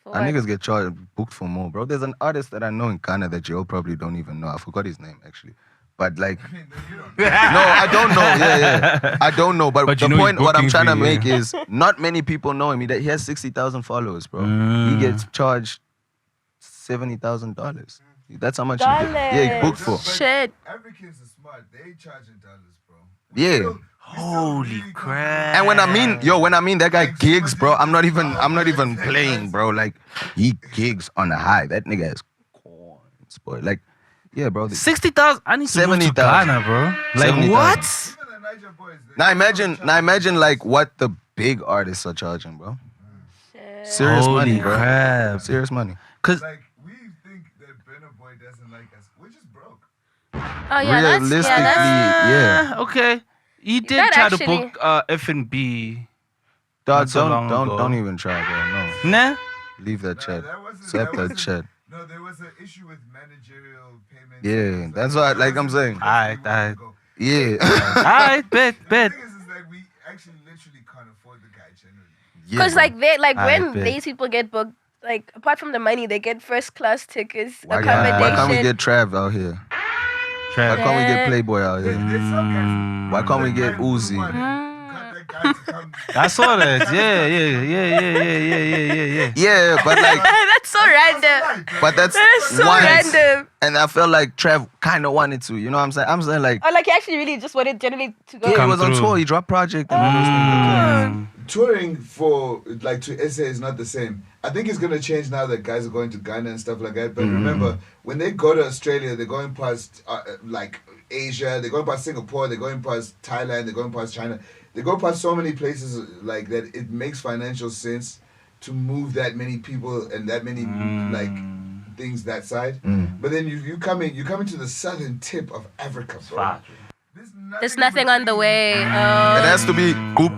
For And what? niggas get charged, booked for more, bro. There's an artist that I know in Ghana that you all probably don't even know. I forgot his name, actually. But like, no, I don't know. Yeah. I don't know. But But the you know his point, what I'm bookings trying to be, make yeah. is not many people know him. He has 60,000 followers, bro. He gets charged $70,000. That's how much he get. Yeah, he booked for. Shit. Africans are smart. They charging dollars, bro. Yeah. Holy crap. And when I mean that guy gigs, bro, I'm not even playing, bro. Like he gigs on a high. That nigga has coins, boy. Like, yeah, bro. 60,000. I need to move to 70,000. Ghana, bro. Like 70,000. what? Even the Niger boys. Now imagine like what the big artists are charging, bro. Serious Holy money, bro. crap. Serious money. Cause Like, we think that Burna Boy doesn't like us. We're just broke. Oh yeah, Realistically, yeah. Okay. He did That try actually- to book F&B. Dog, Not so long ago. don't even try, bro. No. Nah? Leave that Nah, chat. that wasn't- Accept that that wasn't- chat. No, there was an issue with managerial payments. Yeah, that's what, like I'm saying. Alright. Yeah. Alright, bet. The thing is that we actually literally can't afford the guy generally. Because bro. when bet. these people get booked, like apart from the money, they get first class tickets, Why accommodation. can't we get Trav out here? Why can't we get Playboy out here? There's some guys. Why can't we get Uzi? Got that guy to come. I saw that. Yeah. Yeah, but like, That's so random. but that's So once. random. And I felt like Trav kind of wanted to. You know what I'm saying? I'm saying like, Or like he actually really just wanted generally to go. yeah, he Come was on through. tour. He dropped project and all those things. Touring for like to SA is not the same. I think it's gonna change now that guys are going to Ghana and stuff like that. But remember, when they go to Australia, they're going past like Asia, they're going past Singapore, they're going past Thailand, they're going past China. They go past so many places like that. It makes financial sense to move that many people and that many like things that side. But then you come into the southern tip of Africa, bro. There's nothing on the way. It has to be coop.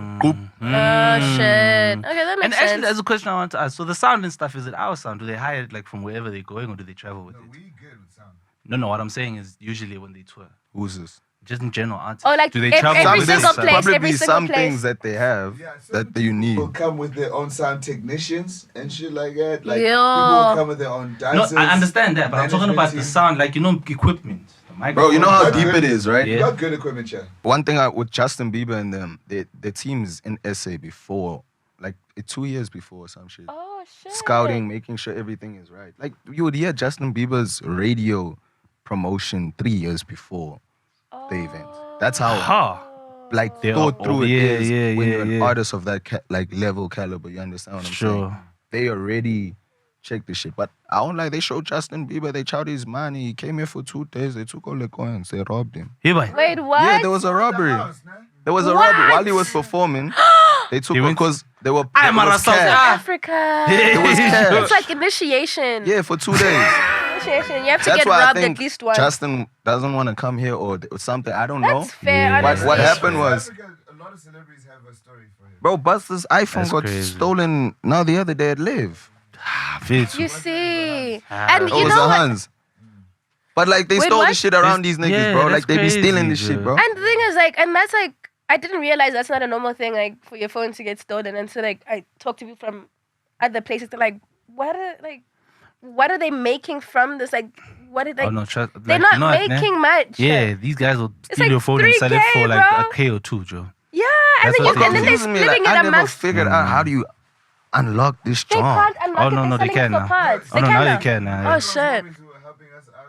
Oh shit. Okay, that And makes actually, sense. there's a question I want to ask. So the sound and stuff, is it our sound? Do they hire it like from wherever they're going, or do they travel with No, it? we good with sound. No. What I'm saying is usually when they tour, Who's this? just in general, artists. Oh, like do they every travel single with There's their place, sound? probably every single some place. things that they have that you need. People come with their own sound technicians and shit like that. Like Yo. people will come with their own No, dancers. I understand that, but I'm talking about the management sound, like equipment. The Bro, you know how That's deep good. it is, right? team. You got good equipment, yeah. One thing with Justin Bieber and them, the teams in SA before, like 2 years before or some shit. Oh shit. Scouting, making sure everything is right. Like you would hear Justin Bieber's radio promotion 3 years before the event. That's how like They thought are- through it yeah, is yeah, when yeah, you're an yeah. artist of that like level caliber. You understand what I'm saying? Sure. They already check the shit. But I don't like they showed Justin Bieber, they charged his money. He came here for 2 days, they took all the coins, they robbed him. Here, boy. Wait, what? Yeah, there was a robbery. There was a What? robbery while he was performing. They took He went- because they were I'm there a was South cash. Africa. There was cash. It's like initiation. Yeah, for 2 days. Initiation. You have to That's get why I robbed think at least once. Justin doesn't want to come here or something. I don't know. That's fair. Yeah. Honestly. What happened was, A lot of celebrities have a story for him. bro, Buster's iPhone That's got crazy. stolen now the other day at Live. Fit. You see, Ah. and Oh, you it was know the what? Huns. But like they Wait, stole what? the shit around these niggas, Yeah, bro. that's Like they be stealing this crazy, shit, bro. bro. And the thing is, like, and that's like, I didn't realize that's not a normal thing, like, for your phone to get stolen. And so, like, I talk to people from other places. They're like, what are they making from this? Like, what are they? Oh no, trust. they're Like, not you know what, making nah? much. Yeah, these guys will It's steal like your phone and sell it 3K, for like bro. a K or two, Joe. Yeah, That's and what then, they they're Confusing me, splitting like, it I amongst. never figured out how do you unlock this They joint. can't unlock Oh, it. no, They're no, they selling it can for now. parts. Oh no, can now now. you can now. Oh Yeah. shit. Homies who were helping us out,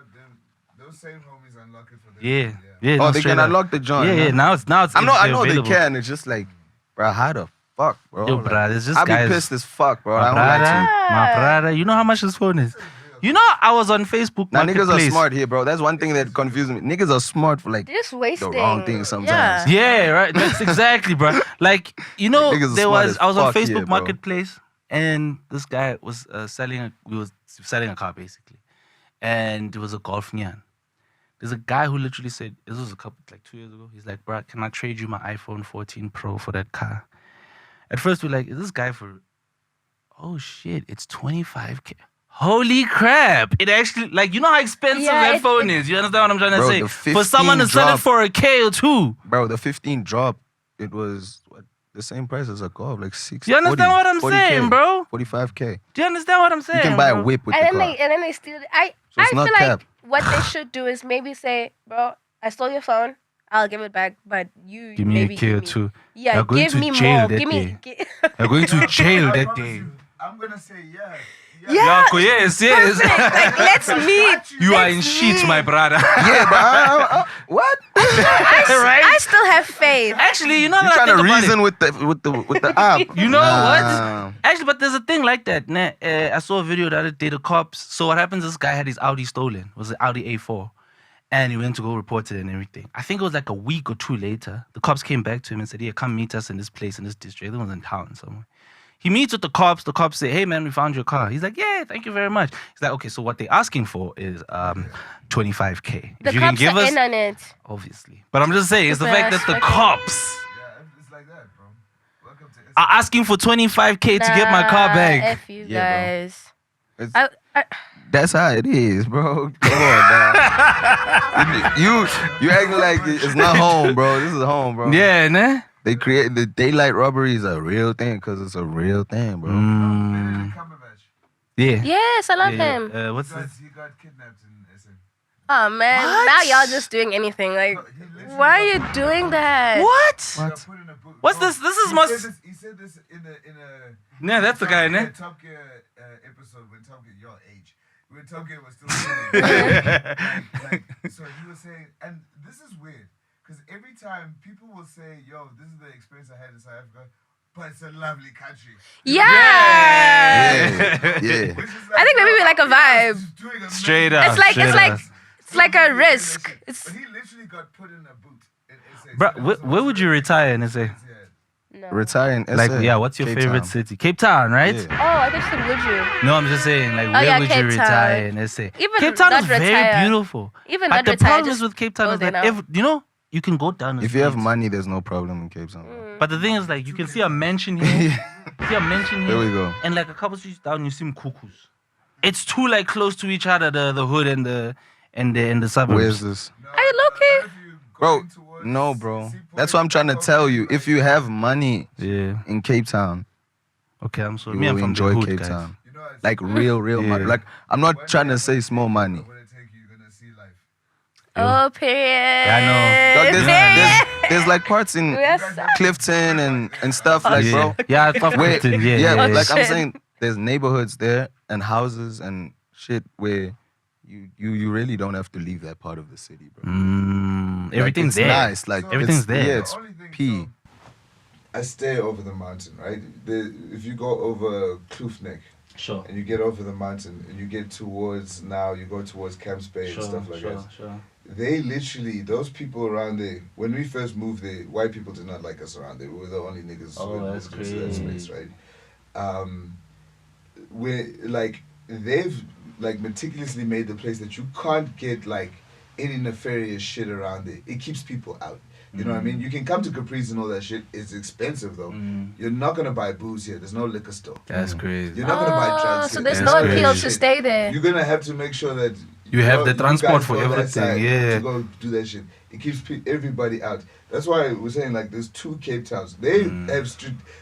those same homies unlock it for them. Yeah. Oh, no, they straight can up. unlock the joint. Yeah, huh? now it's. I know available. they can. It's just like, bro, how the fuck, bro? Yo, Like, bruh, it's just I be guys. pissed as fuck, bro. I My don't like brother, to. my brother. You know how much this phone is? You know, I was on Facebook Now niggas are Marketplace. smart here, bro. That's one thing that confuses me. Niggas are smart for like They're just wasting. the wrong thing sometimes. Yeah. Yeah, right. That's exactly, bro. Like, you know, Niggas are there smart was as I was on fuck Facebook here, bro. Marketplace, and this guy was we was selling a car basically, and it was a Golf Nyan. There's a guy who literally said, this was like 2 years ago. He's like, bro, can I trade you my iPhone 14 Pro for that car? At first we're like, is this guy for? Oh shit, it's 25K. Holy crap! It actually, like, you know how expensive Yeah, that phone is. You understand what I'm trying to Bro, say? the For someone to 15 sell it drop. for a K or two. Bro, the 15 drop, it was what, the same price as a Golf, like 6. You understand what I'm 40K, saying, bro? 45K. Do you understand what I'm saying? You can buy a bro? whip with And the then car. they steal it. So I it's feel not like cap. what they should do is maybe say, bro, I stole your phone. I'll give it back, but you Give me a maybe K or give me. two. Yeah, You're going give to me jail more. that Give me. You're going to jail I that promise day. you, I'm gonna say yeah. Yeah. Yes. Like, let's meet. You are in Let's shit, meet. my brother. Yeah, but what? right? I still have faith. Actually, you know You what I trying think to about reason it? with the app? You know Nah. what? Actually, but there's a thing like that. Nah, I saw a video the other day. The cops. So what happens? This guy had his Audi stolen. It was an Audi A4, and he went to go report it and everything. I think it was like a week or two later. The cops came back to him and said, "Yeah, come meet us in this place in this district." It was in town somewhere. He meets with the cops. The cops say, "Hey man, we found your car." He's like, "Yeah, thank you very much." He's like, "Okay, so what they're asking for is 25K. The If you cops can give are us, in on it. obviously." But I'm just saying, it's the fact that the cops Yeah, it's like that, bro. Welcome to are asking for 25K to get my car back. F you guys. It's- That's how it is, bro. Come on, man. you acting like it's not home, bro. This is home, bro. Yeah, nah. They create the daylight robbery is a real thing because it's a real thing, bro. Yeah. Yes, I love him. What's this? He got kidnapped in SA. Oh man, What? now y'all just doing anything. Like, why are you doing that? What? What? What's this? This is must. He said this in a. Nah, that's the guy, nah. Top Gear episode when Top Gear, your age, when Top Gear was still like, so he was saying, and this is weird because every time people will say, "Yo, this is the experience I had in South Africa," but it's a lovely country. Yeah. Yeah. Which is I think maybe we like a vibe. he's doing amazing. Straight up. It's like a risk. It's But he literally got put in a boot. In SA. Bro, where would you retire in SA? Yeah. no. Retiring. Like, yeah, what's your Cape favorite Town. city? Cape Town, right? Yeah. Oh, I thought you said would you? No, I'm just saying, like, where yeah, would you Cape retire Town. in SA? Even Cape Town not is very retire. beautiful. Even But not the retire, problem just is with Cape Town go is there that, now. you know, you can go down the If you have streets. money, there's no problem in Cape Town. But the thing is, like, you can see a mansion here. See a mansion here. There we go. And like a couple streets down, you see cuckoos. It's too like close to each other, the hood and the suburbs. Where's this? Are you low-key? Bro, no, bro. That's what I'm trying to tell you. If you have money Yeah. in Cape Town, Okay, I'm sorry. you Me, I'm will from enjoy the hood, Cape guys. Town. You know, it's Like real Yeah. money. Like, I'm not trying to say small money. when it take you, you're gonna see life. Oh, period. Yeah, I know. Dog, Yeah. there's like parts in Yes. Clifton and stuff like, bro. Yeah, I thought Where, Clifton, yeah. yeah, yeah. like I'm Shit. saying, there's neighborhoods there and houses and shit where you really don't have to leave that part of the city, bro. Like, Everything's it's there. nice. Like Everything's it's, there. Yeah, it's The only thing, P. I stay over the mountain, right? If you go over Kloofnek Sure. and you get over the mountain and you get towards you go towards Camps Bay and stuff like that. Sure. They literally, those people around there, when we first moved there, white people did not like us around there. We were the only niggas Oh, who that's moved into that crazy. space, right? Where, like, they've, like, meticulously made the place that you can't get, like, any nefarious shit around there. It keeps people out. You know what I mean? You can come to Capri's and all that shit. It's expensive, though. You're not going to buy booze here. There's no liquor store. That's crazy. You're not going to buy drugs So here. there's That's no appeal crazy. to stay there. You're going to have to make sure that You have the transport guys for go that everything, side yeah. To go do that shit. It keeps everybody out. That's why we're saying, like, there's two Cape Towns. They have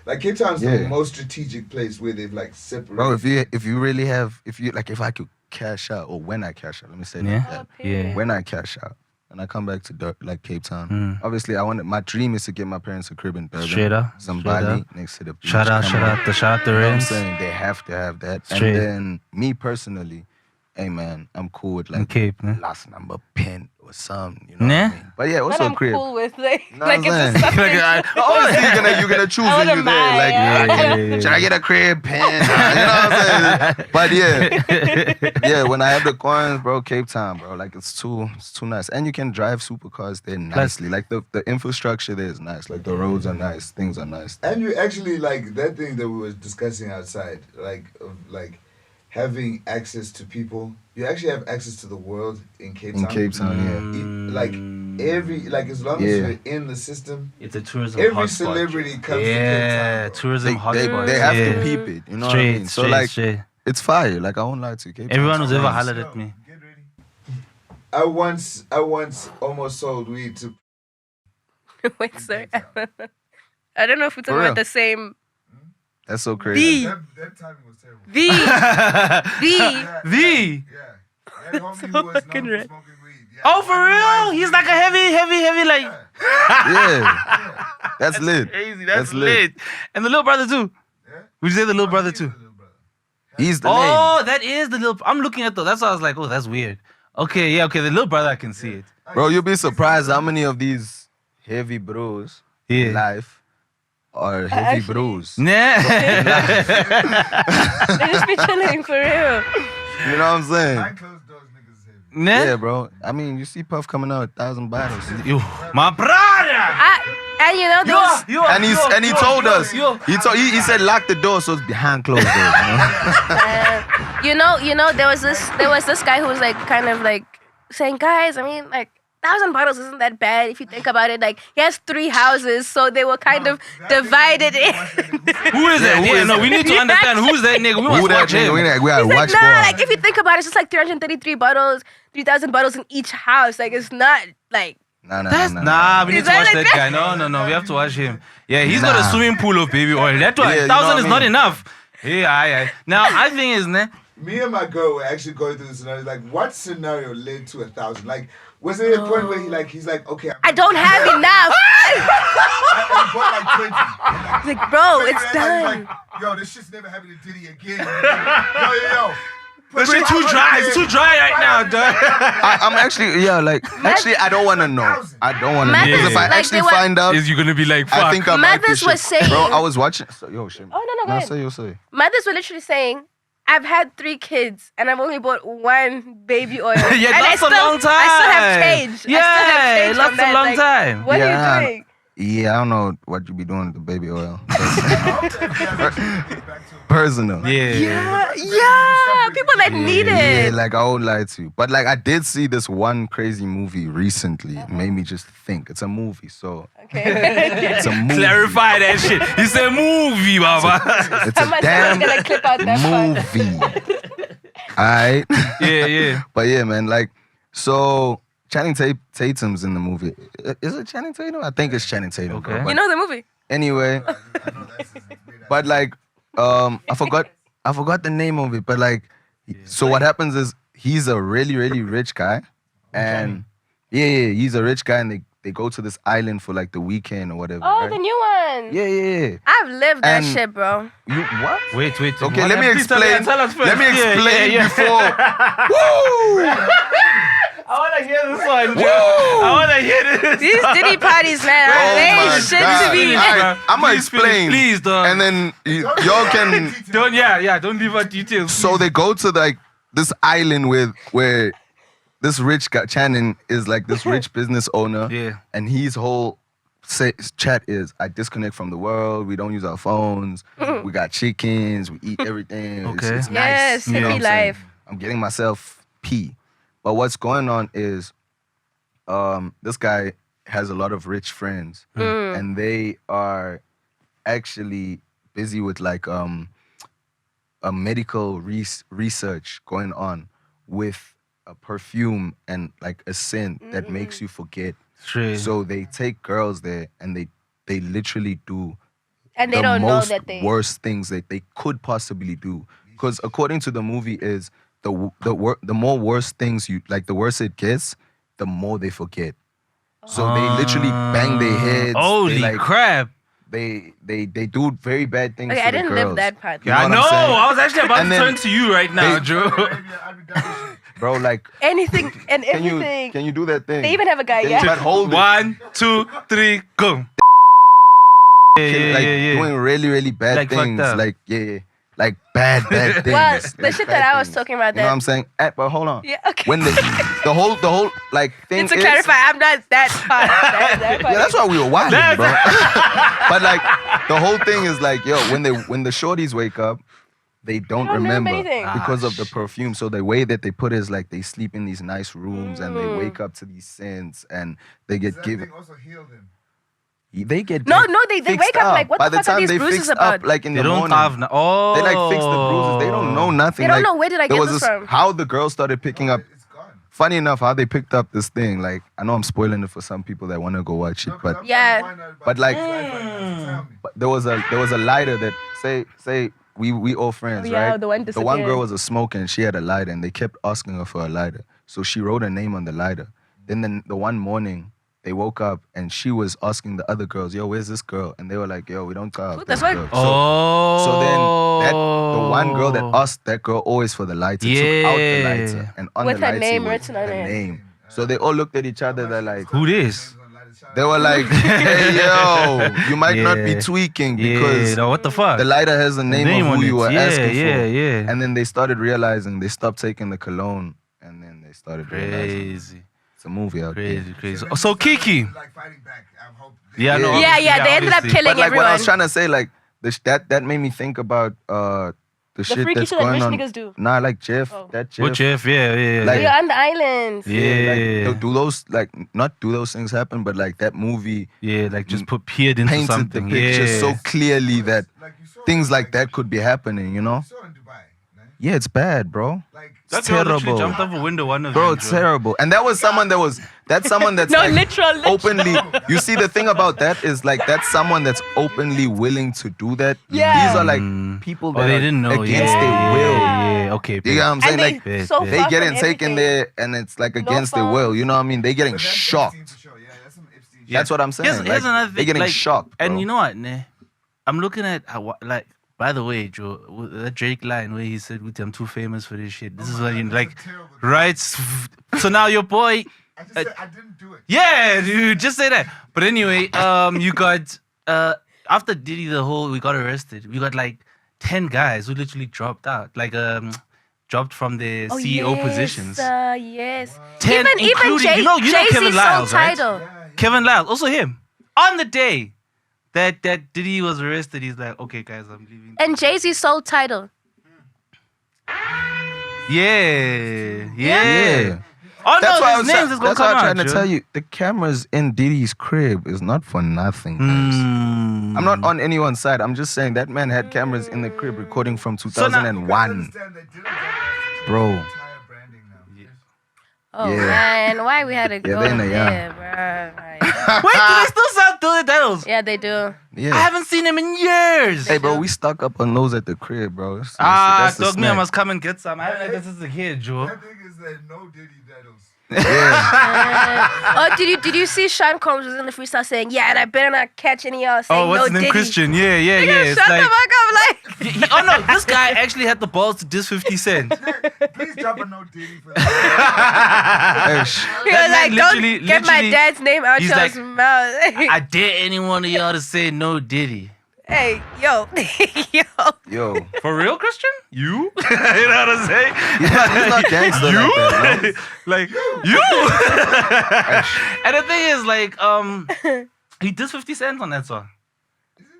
like, Cape Town's the Yeah. most strategic place where they've, like, separated. Bro, if you really have, if I could cash out, or when I cash out, let me say Yeah. that. Yeah. When I cash out and I come back to like Cape Town, obviously my dream is to get my parents a crib in Durban, Straight up, some straight Bali up. next to the beach. Shout out come on. the You know what I'm rims. saying? They have to have that. Straight. And then me personally, hey man, I'm cool with In like Cape, ne? last number pen or something, you know Nah. what I mean? But yeah, But also I'm crib. cool with like Know like what I'm it's a saying? something. Obviously, you're gonna choose I when you're wouldn't there. mind, Like, yeah. should I get a crib pen? You know what I'm saying? But yeah, when I have the coins, bro, Cape Town, bro, like it's too nice, and you can drive supercars there nicely. Like the infrastructure there is nice. Like the roads are nice, things are nice. And you actually, like, that thing that we were discussing outside, like, of, like, having access to people. You actually have access to the world in Cape Town. In Cape Town, yeah. Like, as long as you're in the system, It's a tourism every hotspot. celebrity comes Yeah, to Cape Town, bro. tourism hotspot. They have yeah. to peep it. You know Straight, what I mean? So straight, like, straight. it's fire. Like I won't lie to you. Cape Everyone Town's who's ever nice. hollered at me. Get ready. I once almost sold weed to Wait, sir. I don't know if we're talking real? about the same. That's so crazy. that timing was terrible. The Yeah, The. yeah. That homie who was known fucking for right. smoking weed. Yeah. Oh, for real? He's like a heavy, like. Yeah, that's lit. Crazy. That's lit. And the little brother too. Yeah? Would you say the little brother too? He's the name. Oh, that is the little. I'm looking at the. That's why I was like, oh, that's weird. Okay, yeah, okay. The little brother, I can see it. Bro, you'll be surprised how many of these heavy bros in Yeah. life are heavy Actually- bros. Nah. They just be chilling for real. You know what I'm saying? I closed doors, niggas is heavy. Nah. Yeah, bro. I mean, you see Puff coming out with 1,000 bottles. You, my brother. And you know, there was, And he told us. He said lock the door, so it's behind closed doors. you know, there was this guy who was like kind of like saying, guys, I mean, like 1,000 bottles isn't that bad if you think about it. Like he has 3 houses, so they were kind of divided in. Who is that? We need to understand who's that nigga. We must watch him. We gotta He's watch like, nah, for like if you think about it, it's just like 333 bottles, 3,000 bottles in each house. Like it's not like. Nah, we need to watch that guy. No, we have to watch him. Yeah, he's got a swimming pool of baby oil. That 1,000 is not enough. Yeah. Now, I think is, me and my girl were actually going through the scenario. Like, what scenario led to 1,000? Like, was there a point where he's like, okay, I don't have enough. I bought like 20. He's like, bro, it's done. Like, yo, this shit's never happening to Diddy again. Yo. This shit too dry. It's too dry right now, dog. I'm actually, I don't want to know. I don't want to know. Because if I actually find out, is you going to be like, fuck. I think I might be Mothers was saying. Bro, I was watching. Yo, shit. Oh, no, go ahead. Say. Mothers were literally saying, I've had 3 kids and I've only bought 1 baby oil. Yeah, and that's a long time. I still have change. Yeah, that's a long time. What are you doing? Yeah, I don't know what you be doing with the baby oil. Personal. Yeah. People that need it. Yeah, like I won't lie to you. But like I did see this one crazy movie recently. It made me just think. It's a movie, so Okay. it's a movie. Clarify that shit. It's a movie, Baba. It's a damn gonna clip out that movie. Alright? Yeah. But yeah, man, like, so Channing Tatum's in the movie. Is it Channing Tatum? I think it's Channing Tatum. Okay. Bro. You know the movie. Anyway, but like, I forgot the name of it. But like, so what happens is he's a really, really rich guy, and he's a rich guy, and they go to this island for like the weekend or whatever. Oh, right? the new one. Yeah. I've lived that And- shit, bro. You what? Wait. Okay, let me explain. Tell us first. Let me explain Yeah. before. Woo! I want to hear this one, Joe. I want to hear this. These Diddy parties, man, they my ain't shit God. to me. Alright, I'm gonna explain. Please, dog. And then y'all can. Don't leave out details. So they go to like this island where this rich guy Channing is like this rich business owner. Yeah. And his whole chat is, I disconnect from the world. We don't use our phones. We got chickens. We eat everything. Okay. It's nice. Yes, You know what hippie I'm saying? life. I'm getting myself pee. But what's going on is, this guy has a lot of rich friends, and they are actually busy with like a medical research going on with a perfume and like a scent that makes you forget. Straight. So they take girls there and they literally do And they the don't know most that they. worst things that they could possibly do. Because according to the movie is the more worse things you like, the worse it gets, the more they forget. So they literally bang their heads. Holy crap. They do very bad things. Okay, to I the didn't girls. live that part. You I what know. I'm saying? I was actually about And to then turn to you right now, Joe. Bro, like, Anything and can everything. you do that thing? They even have a guy, Can yeah. you hold it? 1, 2, 3, go. Yeah. Doing really, really bad Like, fucked things. up. Like, like bad things. Well, Like, the shit bad that I was things. talking about You know what then. I'm saying? But hold on. Yeah, okay. When the whole like thing To is, clarify, I'm not that part. That yeah, that's why we were wilding, That's- bro. But like the whole thing is like, yo, when the shorties wake up, they don't remember anything. because of the perfume. So the way that they put it is like they sleep in these nice rooms and they wake up to these scents and they get given. also heal them. They get No, they fixed wake up like, what By the fuck are time these they bruises fixed about? up, like in They the don't morning, have. Oh. they like fix the bruises. They don't know nothing. They don't like, know where did I there get was this from. How the girls started picking up. It's gone. Funny enough, how they picked up this thing. Like I know I'm spoiling it for some people that want to go watch it, but Yeah. But like- Tell me. But there was a lighter that say we all friends, Yeah, right? the one girl disappeared. was a smoker and she had a lighter and they kept asking her for a lighter. So she wrote her name on the lighter. Then the one morning they woke up and she was asking the other girls, yo, where's this girl? And they were like, yo, we don't call What this the fuck? girl. Oh. So then the one girl that asked that girl always for the lighter took out the lighter and on With the her lighter name was written on her it. name. So they all looked at each other. They're like, Who this? they were like, hey, yo, you might not be Yeah. tweaking because no, what the fuck? the lighter has the name of on who you it. were asking for. Yeah. And then they started realizing, they stopped taking the cologne and then they started realizing. Crazy. It's a movie out there. Crazy. So Kiki. Like fighting back. I hope. Yeah, no. Yeah, they ended up obviously. killing But like what I everyone. was trying to say, like that made me think about the shit freaky that's shit that going rich on. niggas do. Nah, like Jeff. Oh. That Jeff. Oh, Jeff, yeah. Like- You're on the islands. Yeah. Like, do those like not do those things happen, but like that movie Yeah, like just peered into painted something. the picture Yeah. so clearly that Like you saw things like that could be happening, you know? You saw in Dubai. Right? Yeah, it's bad, bro. Like That girl literally terrible. jumped off a window one of Bro, them, it's terrible. And that's someone that's No, like literal. openly. You see, the thing about that is like that's someone that's openly willing to do that. Yeah. These are like people that they are didn't know. against yeah, their will. Yeah, okay. You know what I'm saying? And Like they so they they far getting from taken everything. there, and it's like against their will. You know what I mean? They getting But that's shocked. Epstein for sure. Yeah, that's some Epstein. Yeah. That's what I'm saying. Here's Like, another thing. they're getting like, shocked. Bro. And you know what, ne? I'm looking at how, like. By the way, Joe, that Drake line where he said, "I'm too famous for this shit." This is what you That's like, a terrible- right? So now your boy. I just said I didn't do it. Yeah, dude, just say that. But anyway, you got after Diddy we got arrested. We got like 10 guys who literally dropped out, like dropped from their Oh, CEO yes, positions. Yes. 10, Even including you know Jay-Z Kevin Lyles, sold right? Tidal. Kevin Lyles, also him. On the day that Diddy was arrested, he's like, "Okay, guys, I'm leaving." And Jay-Z sold Tidal. Yeah. Yeah. Oh That's no, why I his was, names is gonna that's why come I'm out. trying to Joe. tell you. The cameras in Diddy's crib is not for nothing, guys. I'm not on anyone's side. I'm just saying that man had cameras in the crib recording from I 2001. understand that Diddy got Bro. entire branding now. Oh Yeah. man, why we had to go they in the there, bro? Like, Wait, do they still sell Dilly Diddles? yeah, they do. Yeah. I haven't seen him in years. Hey, bro, we stock up on those at the crib, bro. Ah, the dog me, I snack. must come and get some. I haven't had this as a kid, Joe. That thing is that no Diddy Diddles. Yeah. Oh, did you see Sean Combs was in the freestyle saying, "Yeah, and I better not catch any of y'all saying Oh, what's no his name? Diddy." Christian. Yeah. It's Shut like, the fuck up, like. oh no, this guy actually had the balls to diss 50 Cent. Please drop a no Diddy for that. Hey, He That was like, man "Don't get my literally- dad's name out he's your like, mouth." I dare any one of y'all to say no Diddy. Hey, yo, yo. Yo. For real, Christian? You? You know what I'm saying? He's not gangster like that, no? Like you. And the thing is, like, he dissed 50 Cent on that song.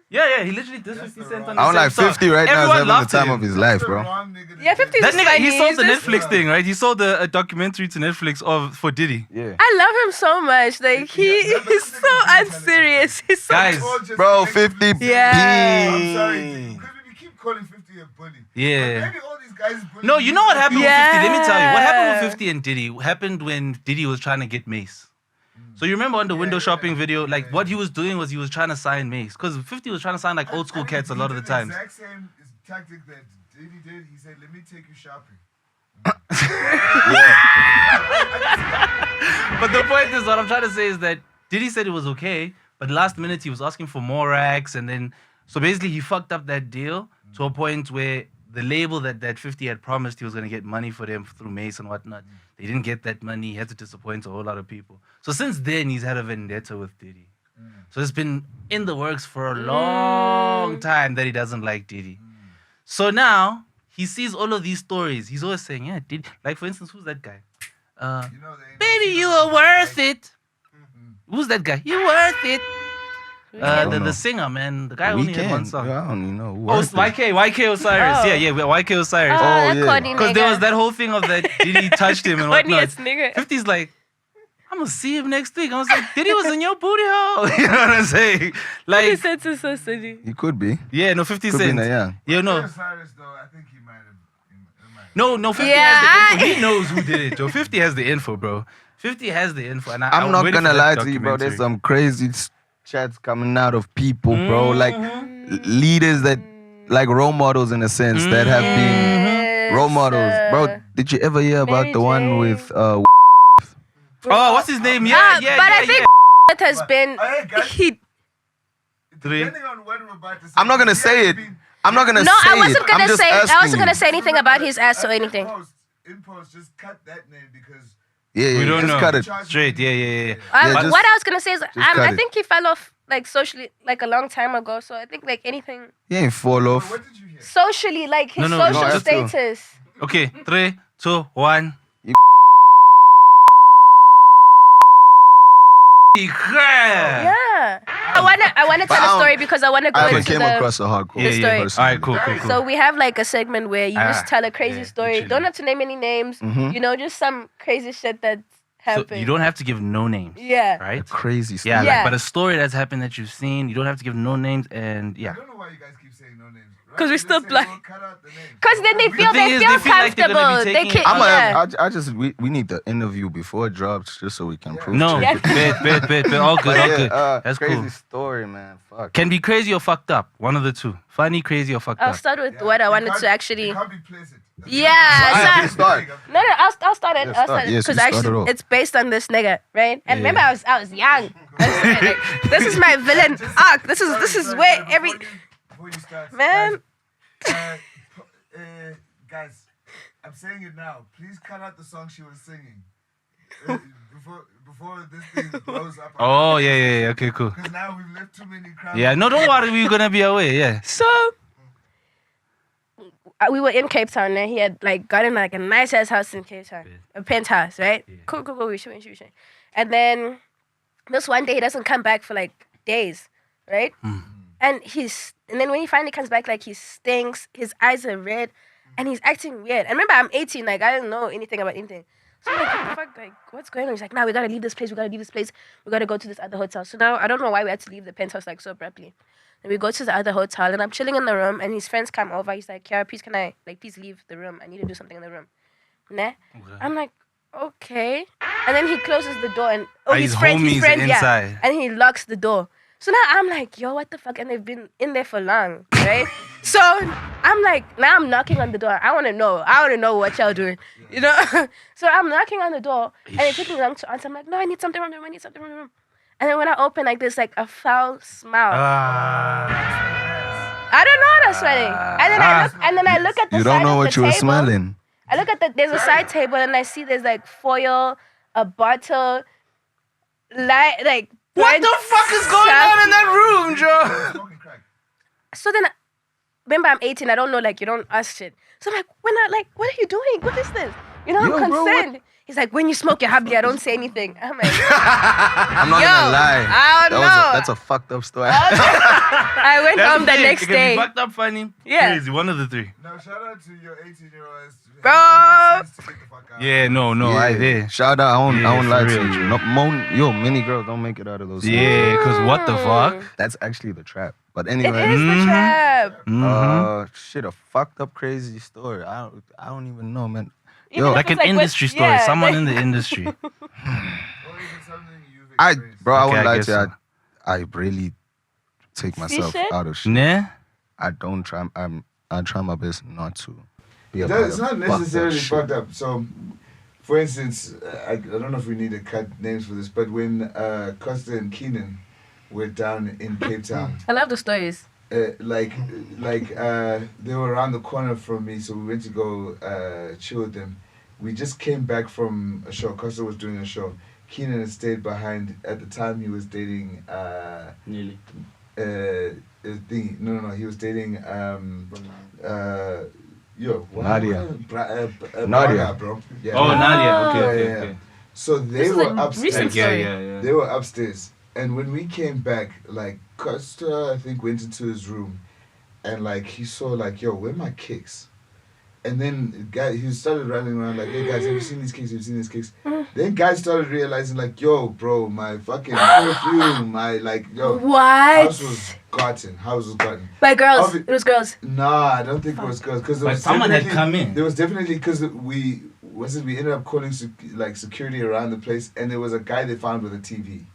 Yeah, he literally dissed 50 Cent on I don't the like same 50 song. right now is Everyone having the loved time him. of his life, The bro. wrong nigga to Yeah, do 50 That nigga, he sold the He's just- Netflix thing, right? He sold a documentary to Netflix for Diddy. Yeah. I love him so much. Like he's so unserious. He's so Guys, All just Bro, make 50 him- Yeah. I'm sorry, because we keep calling 50 a bully. Yeah. But maybe all these guys bully. No, you know what happened with 50? Let me tell you. What happened Yeah. with 50 and Diddy happened when Diddy was trying to get Mace. So you remember on the window shopping video, like what he was doing was he was trying to sign Mace. Because 50 was trying to sign like old school cats a lot of the times. The exact same tactic that Diddy did. He said, "Let me take you shopping." But the point is, what I'm trying to say is that Diddy said it was okay, but last minute he was asking for more racks, and then so basically he fucked up that deal to a point where the label that 50 had promised he was gonna get money for them through Mace and whatnot, they didn't get that money. He had to disappoint a whole lot of people. So since then he's had a vendetta with Diddy. So it's been in the works for a long time that he doesn't like Diddy. So now he sees all of these stories. He's always saying, "Yeah, Diddy." Like for instance, who's that guy? You know, they ain't Baby, you are worth it. Who's that guy? You worth it. don't The know. singer, man. The guy only had one Weekend. song. I don't even know. Oh, it's YK Osiris. Oh. Yeah, YK Osiris. Oh, that yeah. Courtney Because there nigga. was that whole thing of that Diddy touched him and whatnot. Funniest nigga. 50's like, I'm gonna see him next week. I was like, Diddy was in your booty hole. You know what I'm saying? 50 Like, Cent is so silly. He could be. yeah, no, 50 Could be, Cent. yeah. Yeah, no. Cyrus, though, I think he might have. No, 50 Yeah, has the info. He knows who did it, Joe. 50 has the info, bro. 50 has the info. And I'm not waiting gonna for lie that to you, bro. There's documentary. some crazy chats coming out of people, bro. Like leaders that, like role models in a sense, that have been role models. Bro, did you ever hear about Mary the one J. with Oh, what's his name? Yeah, But I think that has been Hey, guys. he. Depending on what we're about to say. I'm not gonna say it. I'm not gonna No, say I wasn't it. gonna I'm just say. I asking wasn't gonna you. say anything about his ass or anything. In post, just cut that name because Yeah, We don't just know. cut it. Straight, yeah. Yeah, just- What I was gonna say is, cut I it. think he fell off like socially like a long time ago. So I think like anything He ain't fall off. what did you hear? socially, like his No, social that's true. status. Okay, 3, 2, 1. Yeah. I wanna tell a story because I wanna go I into came across a hardcore story. person. All right, cool. So we have like a segment where you just tell a crazy story. literally. Don't have to name any names. Mhm. You know, just some crazy shit that So happened. you don't have to give no names. Yeah. Right? Crazy stuff. Yeah, Yeah. Like, but a story that's happened that you've seen, you don't have to give no names, and I yeah. don't know why you guys keep saying no names. 'Cause we're Just still say, black. "Well, cut out the names." Cause then they feel thing is, they feel like they're comfortable. gonna be They taking- can I just we need the interview before it drops just so we can prove No, check it. bet. All good, all good. That's crazy cool. story, man. Fuck. Can be crazy or fucked up. One of the two. Funny, crazy, or fucked I'll up. start with Yeah, what I it wanted can't- to actually. It can't be pleasant. Yeah. So, Start. no, I'll start it. Yeah, I'll start. start it Yes, because you start it actually off. it's based on this nigga, right? And Yeah. remember, I was young. Like, this is my villain arc. This is where every Before you start, man. guys, I'm saying it now. Please cut out the song she was singing before this thing blows up. Oh, yeah. Okay, cool. Because now we've left too many crowds. Yeah, no, don't worry. We're going to be away. Yeah. So we were in Cape Town and he had like gotten like a nice ass house in Cape Town, a penthouse, right? Yeah. Cool. We shooting. And then this one day he doesn't come back for like days, right? And then when he finally comes back, like he stinks, his eyes are red, and he's acting weird. And remember, I'm 18, like I didn't know anything about anything. So I'm like, what the fuck, like what's going on? He's like, nah, we gotta leave this place. We gotta go to this other hotel. So now I don't know why we had to leave the penthouse like so abruptly. And we go to the other hotel, and I'm chilling in the room, and his friends come over. He's like, Kiara, please leave the room. I need to do something in the room. Nah. Okay. I'm like, okay. And then he closes the door, and His his friend, inside. yeah. And he locks the door. So now I'm like, yo, what the fuck? And they've been in there for long, right? So I'm like, now I'm knocking on the door. I want to know what y'all doing, you know? So I'm knocking on the door, and it took me long to answer. I'm like, no, I need something from the room. And then when I open, like, there's like a foul smell. I don't know what I'm smelling. And then I look at the You side don't know of what the you were table. smelling. I look at there's a side table, and I see there's like foil, a bottle, like. What the fuck is going on in that room, Joe? Smoking crack. So then, remember I'm 18. I don't know, like you don't ask shit. So I'm like, what are you doing? What is this? You know, Yo, I'm bro, concerned. He's like, when you smoke your habli, I don't say anything. I'm like, I'm not gonna lie. I don't know. That's a fucked up story. I went home the next It can day. be fucked up, funny. Yeah. Crazy. One of the three. Now, shout out to your 18-year-olds. Bro. Yeah, no, I did. Shout out. I won't Yeah, lie for to real. you. Many girls don't make it out of those. Yeah, because what the fuck? That's actually the trap. But It anyway, is the trap. shit, a fucked up crazy story. I don't even know, man. Even Yo, if Like it's an what- industry story. yeah, Someone like- in the industry. Or even something you've I experienced. won't I lie guess to you. so. I really take myself shit? out of shit. Nah? I don't try. I try my best not to. Be a That- part It's of not fucked up necessarily shit. fucked up. So, for instance, I don't know if we need to cut names for this, but when Costa and Keenan were down in Cape Town, I love the stories. they were around the corner from me, so we went to go chill with them. We just came back from a show. Costa was doing a show. Keenan had stayed behind. At the time, he was dating. Nearly. He was dating. Nadia. Nadia, Nadia. bro. Yeah. Oh, Nadia. Okay. Yeah. So they This is were a upstairs. recent story. They were upstairs, and when we came back, like Costa, I think went into his room, and like he saw like, yo, where are my kicks? And then he started running around like, hey guys, have you seen these kicks? Have you seen these kicks? Then guys started realizing like, yo, bro, my fucking perfume, house was gotten. By girls. Obvi- It was girls. Nah, I don't think it was girls because But someone had come in. There was definitely because we ended up calling security around the place, and there was a guy they found with a TV.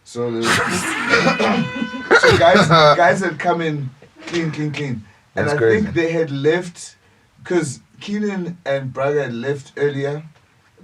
So there was so guys had come in clean, and That's I crazy. think they had left because Keenan and Braga had left earlier,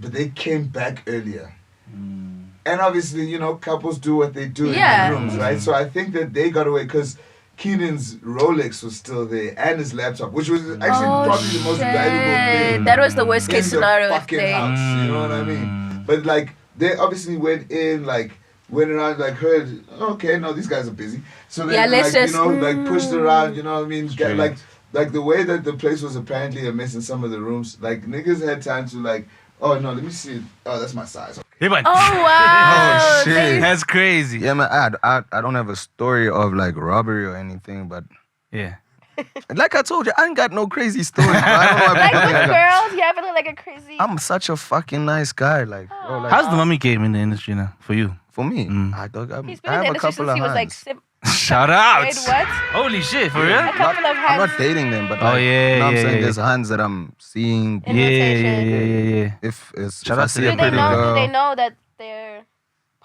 but they came back earlier. And obviously, you know, couples do what they do Yeah. in the rooms, right? So I think that they got away because Keenan's Rolex was still there and his laptop, which was actually probably the most valuable thing. That was the worst case in scenario. the if fucking they- house. You know what I mean? But like, they obviously went around, like heard, okay, no, these guys are busy. So they Yeah, let's like, just- you know, like pushed around. You know what I mean? Straight. Like the way that the place was apparently a mess in some of the rooms. Like niggas had time to like, oh no, let me see. Oh, that's my size. Okay. He went. Oh wow. Oh, shit. That's crazy. Yeah, man. I don't have a story of like robbery or anything, but Yeah. like I told you, I ain't got no crazy stories. Bro. I don't know why Like people think with I got- girls, you have like a crazy. I'm such a fucking nice guy. Like, bro, like How's the mummy game in the industry now for you? for me, Mm. I He's been have in the a industry couple since of he was like. hands. Shout out. Wait, what? Holy shit, for A real? couple of I'm not hands. dating them, but Oh, like, yeah, you know what I'm yeah, saying? yeah. There's hands that I'm seeing. In Yeah, rotation. yeah. If Shout I out to see them. a Do they pretty know? girl, Do they know that they're?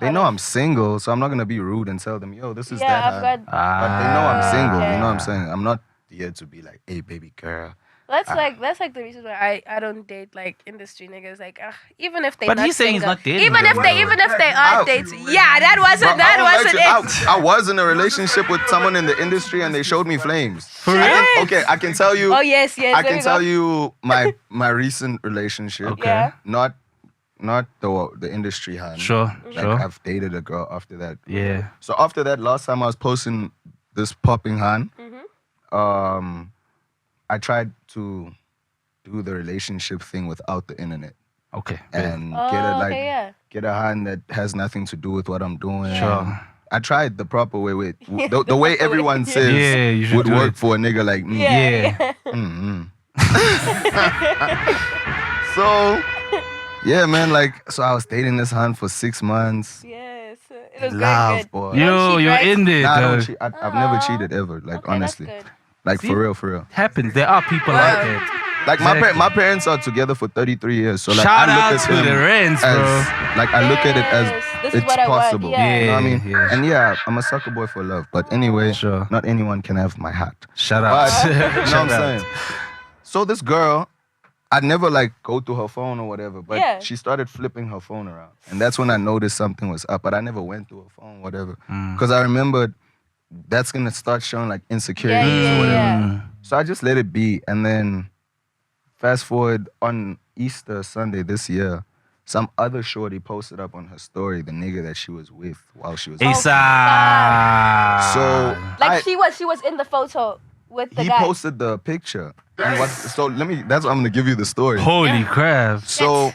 they know I'm single, so I'm not gonna be rude and tell them, yo, this is Yeah, that I've hand. got. But they know I'm single. okay. You know what I'm saying? I'm not here to be like, hey, baby girl. That's like the reason why I don't date like industry niggas. Like even if they. But not he's saying he's single. not dating Even them, if they Ow. are dates. Yeah, that wasn't Bro, I wasn't won't it. lie to you, I was in a relationship with someone in the industry and they showed me flames. For real? Okay, I can tell you. Oh yes. I there can we tell go. you my recent relationship. Okay. Yeah. Not the industry hand. Sure, Like sure. I've dated a girl after that. Yeah. So after that, last time I was posting this popping hand, I tried to do the relationship thing without the internet Okay. and Oh, okay, yeah. get a hand that has nothing to do with what I'm doing. Sure. I tried the proper way with Yeah, the the way proper way. everyone Yeah. says Yeah, you should would do work it. for a nigga like me. Yeah. Mm-hmm. So, yeah, man, like, so I was dating this hand for 6 months. Yes. It was Love, very good. boy. Yo, cheat, you're right? in there, Nah, I dog. don't cheat. I've never Aw. cheated ever, like, Okay, honestly. That's good. Like, See? for real. Happens. There are people Wow. like that. Like, Exactly. my parents are together for 33 years. So, like, Shout I look out at to them the Rents, as, bro. like, I look at it as Yes, this is it's what I want, possible. yeah. You know what I mean? Yeah. And yeah, I'm a sucker boy for love. But anyway, Sure. not anyone can have my heart. Shout But, out. you know what I'm Shout out. saying? So this girl, I'd never like go through her phone or whatever, but Yeah. she started flipping her phone around. And that's when I noticed something was up, but I never went through her phone, whatever. Because I remembered that's gonna start showing like insecurities Yeah, or whatever. yeah. So I just let it be. And then fast forward on Easter Sunday this year, some other shorty posted up on her story the nigga that she was with while she was ASAP. So Like she was in the photo with the he guy. posted the picture. And so that's what I'm gonna give you the story. Holy crap. So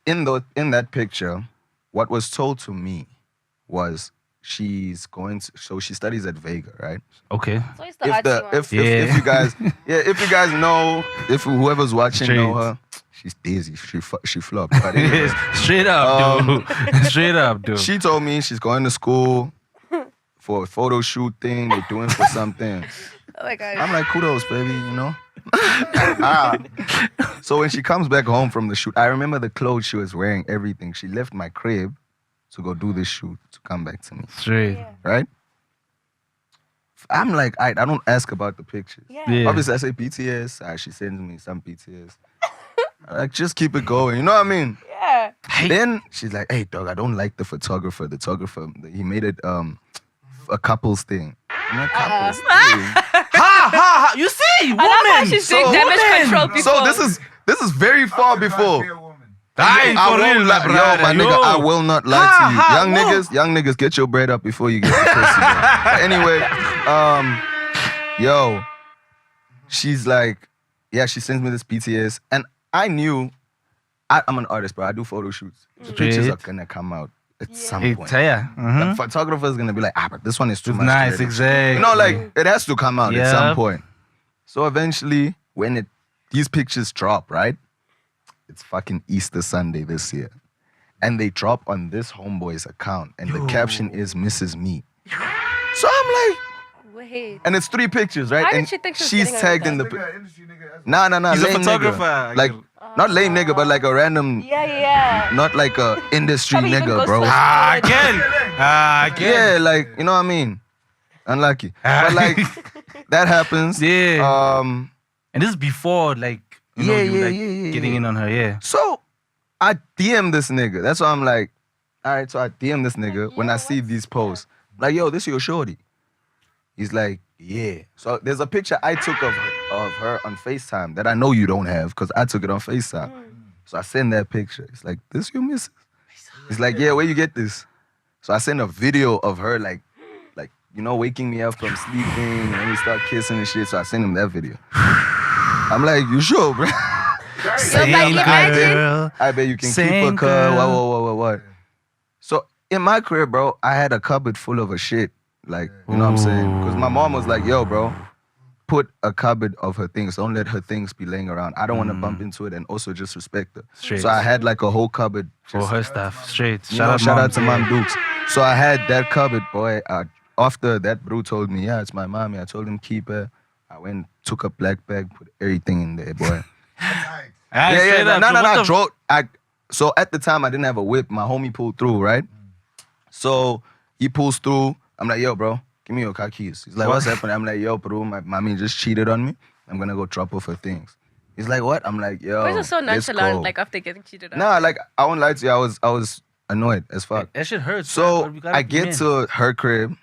in that picture, what was told to me was she's going to, so she studies at Vega, right? Okay. So it's the artsy one. If you guys if you guys know, if whoever's watching know Straight. her, she's dizzy. She flopped. But anyway, Straight up, dude. Straight up, dude. she told me she's going to school for a photo shoot thing. They're doing for something. Oh my god. I'm like, kudos, baby, you know? So when she comes back home from the shoot, I remember the clothes she was wearing, everything. She left my crib to go do this shoot to come back to me, Straight. Yeah. right? I'm like, I don't ask about the pictures. Yeah. Yeah. Obviously, I say PTS. She sends me some PTS. I'm like, just keep it going. You know what I mean? Yeah. Then she's like, hey, dog, I don't like the photographer. The photographer, he made it a couples thing. I'm like, couples thing? Ha! You see, woman. I love how she's doing So- damage woman. control before. So this is very far before. Aye, I for real, won't lie, brother, my nigga, yo. I will not lie Ha, to you. ha, Young niggas, get your bread up before you get the pussy. But anyway, yo, she's like, yeah, she sends me this PTS, and I knew, I'm an artist, bro. I do photo shoots. The pictures are Straight. gonna come out at some Hey, point. Taya. The photographer's gonna be like, but this one is too much. Nice, credit. exactly. You know, like it has to come out at some Yep. point. So eventually, when these pictures drop, right? It's fucking Easter Sunday this year. And they drop on this homeboy's account. And the caption is Mrs. Me. So I'm like, Wait. and it's 3 pictures, right? How did and she think she was she's getting away tagged with in the that? Nah. He's a lame photographer. Nigga. Like, not lame nigga, but like a random, Yeah. not like a industry Probably even nigga, goes bro. to a Again. Yeah, like, you know what I mean? Unlucky. But like, that happens. Yeah. And this is before, like, you know, you like yeah. getting in on her, yeah. So I DM this nigga. That's why I'm like, all right, so I DM this nigga when I see these posts. Like, yo, this your shorty. He's like, yeah. So there's a picture I took of her on FaceTime that I know you don't have because I took it on FaceTime. So I send that picture. It's like, this your missus? He's like, yeah, where you get this? So I send a video of her like, you know, waking me up from sleeping and we start kissing and shit. So I send him that video. I'm like, you sure, bro? Yo, like, imagine. girl. I bet you can keep a Same cut. girl. Whoa. what? So in my crib, bro, I had a cupboard full of a shit. Like, you know what I'm saying? Because my mom was like, yo, bro, put a cupboard of her things. Don't let her things be laying around. I don't want to bump into it and also just respect her. Straight. So I had like a whole cupboard. For her stuff. Straight. Shout out to Mom Dukes. So I had that cupboard, boy. After that bro told me, yeah, it's my mommy. I told him keep her. I went, took a black bag, put everything in there, boy. So at the time, I didn't have a whip. My homie pulled through, right? So he pulls through. I'm like, yo, bro, give me your car keys. He's like, what's happening? I'm like, yo, bro, my mommy just cheated on me. I'm going to go drop off her things. He's like, what? I'm like, yo, why is it so nonchalant, like after getting cheated on? Nah, like, I won't lie to you. I was annoyed as fuck. That shit hurts. So I get to her crib.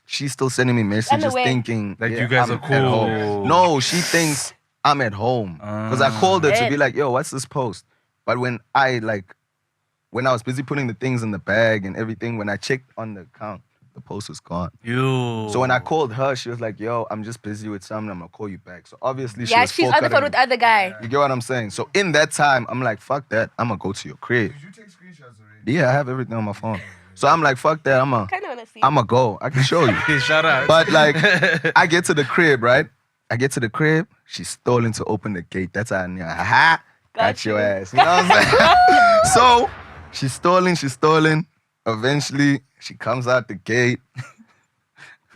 She's still sending me messages thinking like you guys are cool. At home. No, she thinks I'm at home. Because I called her to be like, yo, what's this post? But when I was busy putting the things in the bag and everything, when I checked on the account, the post was gone. So when I called her, she was like, yo, I'm just busy with something. I'm going to call you back. So obviously she was she's on the phone with other guy. You get what I'm saying? So in that time, I'm like, fuck that. I'm going to go to your crib. Did you take screenshots already? Yeah, I have everything on my phone. So I'm like, fuck that. I'm going to go. I can show you. Shout out. But like, I get to the crib, right? I get to the crib. She's stolen to open the gate. That's how I knew. Ha! Got your ass. You know what I'm saying? So she's stolen. Eventually, she comes out the gate.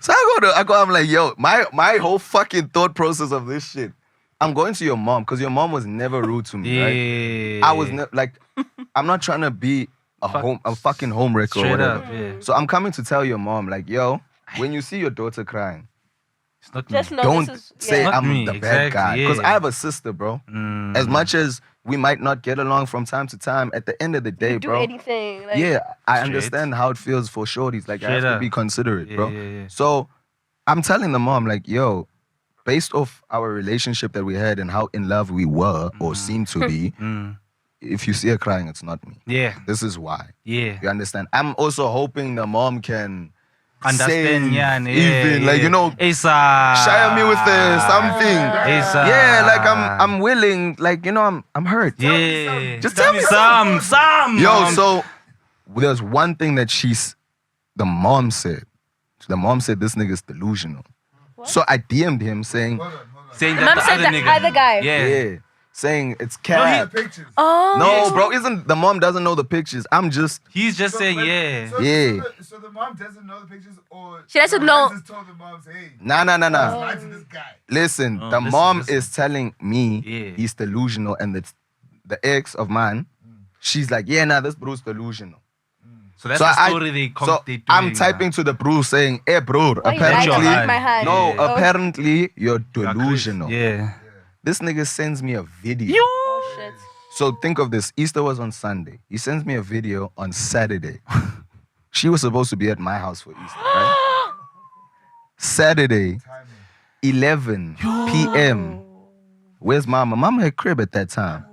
So I'm like, yo, my whole fucking thought process of this shit. I'm going to your mom because your mom was never rude to me, right? I was like, I'm not trying to be a fucking homewrecker or whatever. Up, yeah. So I'm coming to tell your mom, like, yo, when you see your daughter crying, it's not just me. Don't say Not I'm me, the exactly, bad guy. Because yeah. I have a sister, bro. As much as we might not get along from time to time, at the end of the day, do bro. anything. Like, Yeah, I Straight. understand how it feels for shorties. Like, I have Straight to up. be considerate, bro. Yeah. So I'm telling the mom, like, yo, based off our relationship that we had and how in love we were or seemed to be, if you see her crying, it's not me. Yeah. This is why. Yeah. You understand? I'm also hoping the mom can Understand, save even, like, you know, it's shire me with something. It's Yeah, like I'm willing, like, you know, I'm hurt. Yeah. Just tell me some. Yo, so there's one thing that the mom said. The mom said this nigga's delusional. What? So I DM'd him saying, Hold on. saying The that mom said other the nigga. other guy. Yeah. saying it's cat. Pictures. Oh. No, bro, the mom doesn't know the pictures. I'm just, He's just saying, yeah. So the mom doesn't know the pictures, or She doesn't know. Just told the moms, hey, nah. lie to this guy. Listen, Oh, the listen, mom listen. is telling me Yeah. he's delusional, and the ex of mine, she's like, yeah, nah, this bro's delusional. So that's So the story they doing. I'm typing to the bro saying, hey, bro, Why you writing apparently, with my hand? no, Oh. apparently you're delusional. Yeah. This nigga sends me a video. Oh, shit. So think of this. Easter was on Sunday. He sends me a video on Saturday. She was supposed to be at my house for Easter, right? Saturday, 11 p.m. Where's mama? Mama had crib at that time,